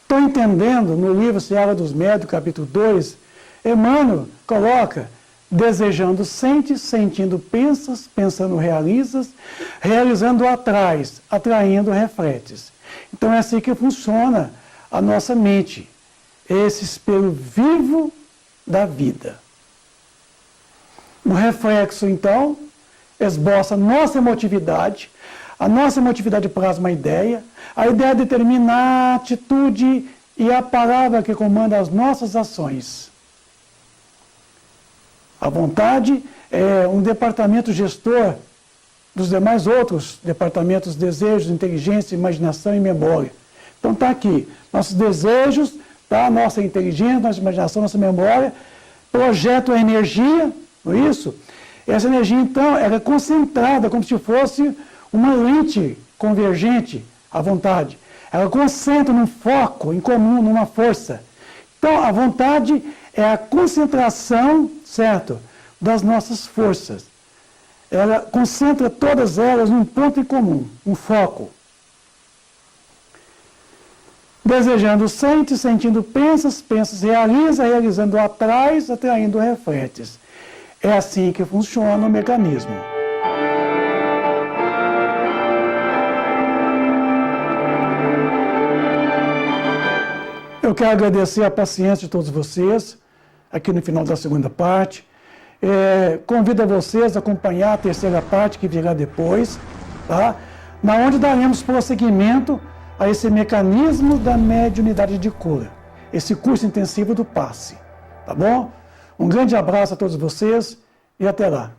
Estou entendendo, no livro Seara dos Médiuns, capítulo 2, Emmanuel coloca: desejando sentes, sentindo pensas, pensando realizas, realizando atrais, atraindo refletes. Então é assim que funciona a nossa mente, esse espelho vivo da vida. No reflexo, então, esboça a nossa emotividade plasma a ideia determina a atitude e a palavra que comanda as nossas ações. A vontade é um departamento gestor dos demais outros departamentos, desejos, inteligência, imaginação e memória. Então está aqui, nossos desejos, tá? Nossa inteligência, nossa imaginação, nossa memória, projetam a energia, não é isso? Essa energia, então, ela é concentrada como se fosse uma lente convergente à vontade. Ela concentra num foco em comum, numa força. Então, a vontade é a concentração, certo, das nossas forças. Ela concentra todas elas num ponto em comum, um foco. Desejando sente, sentindo pensas, pensas realiza, realizando atrás, atraindo refletes. É assim que funciona o mecanismo. Eu quero agradecer a paciência de todos vocês, aqui no final da segunda parte. Convido a vocês a acompanhar a terceira parte, que virá depois, tá? Na onde daremos prosseguimento a esse mecanismo da mediunidade de cura, esse curso intensivo do passe, tá bom? Um grande abraço a todos vocês e até lá.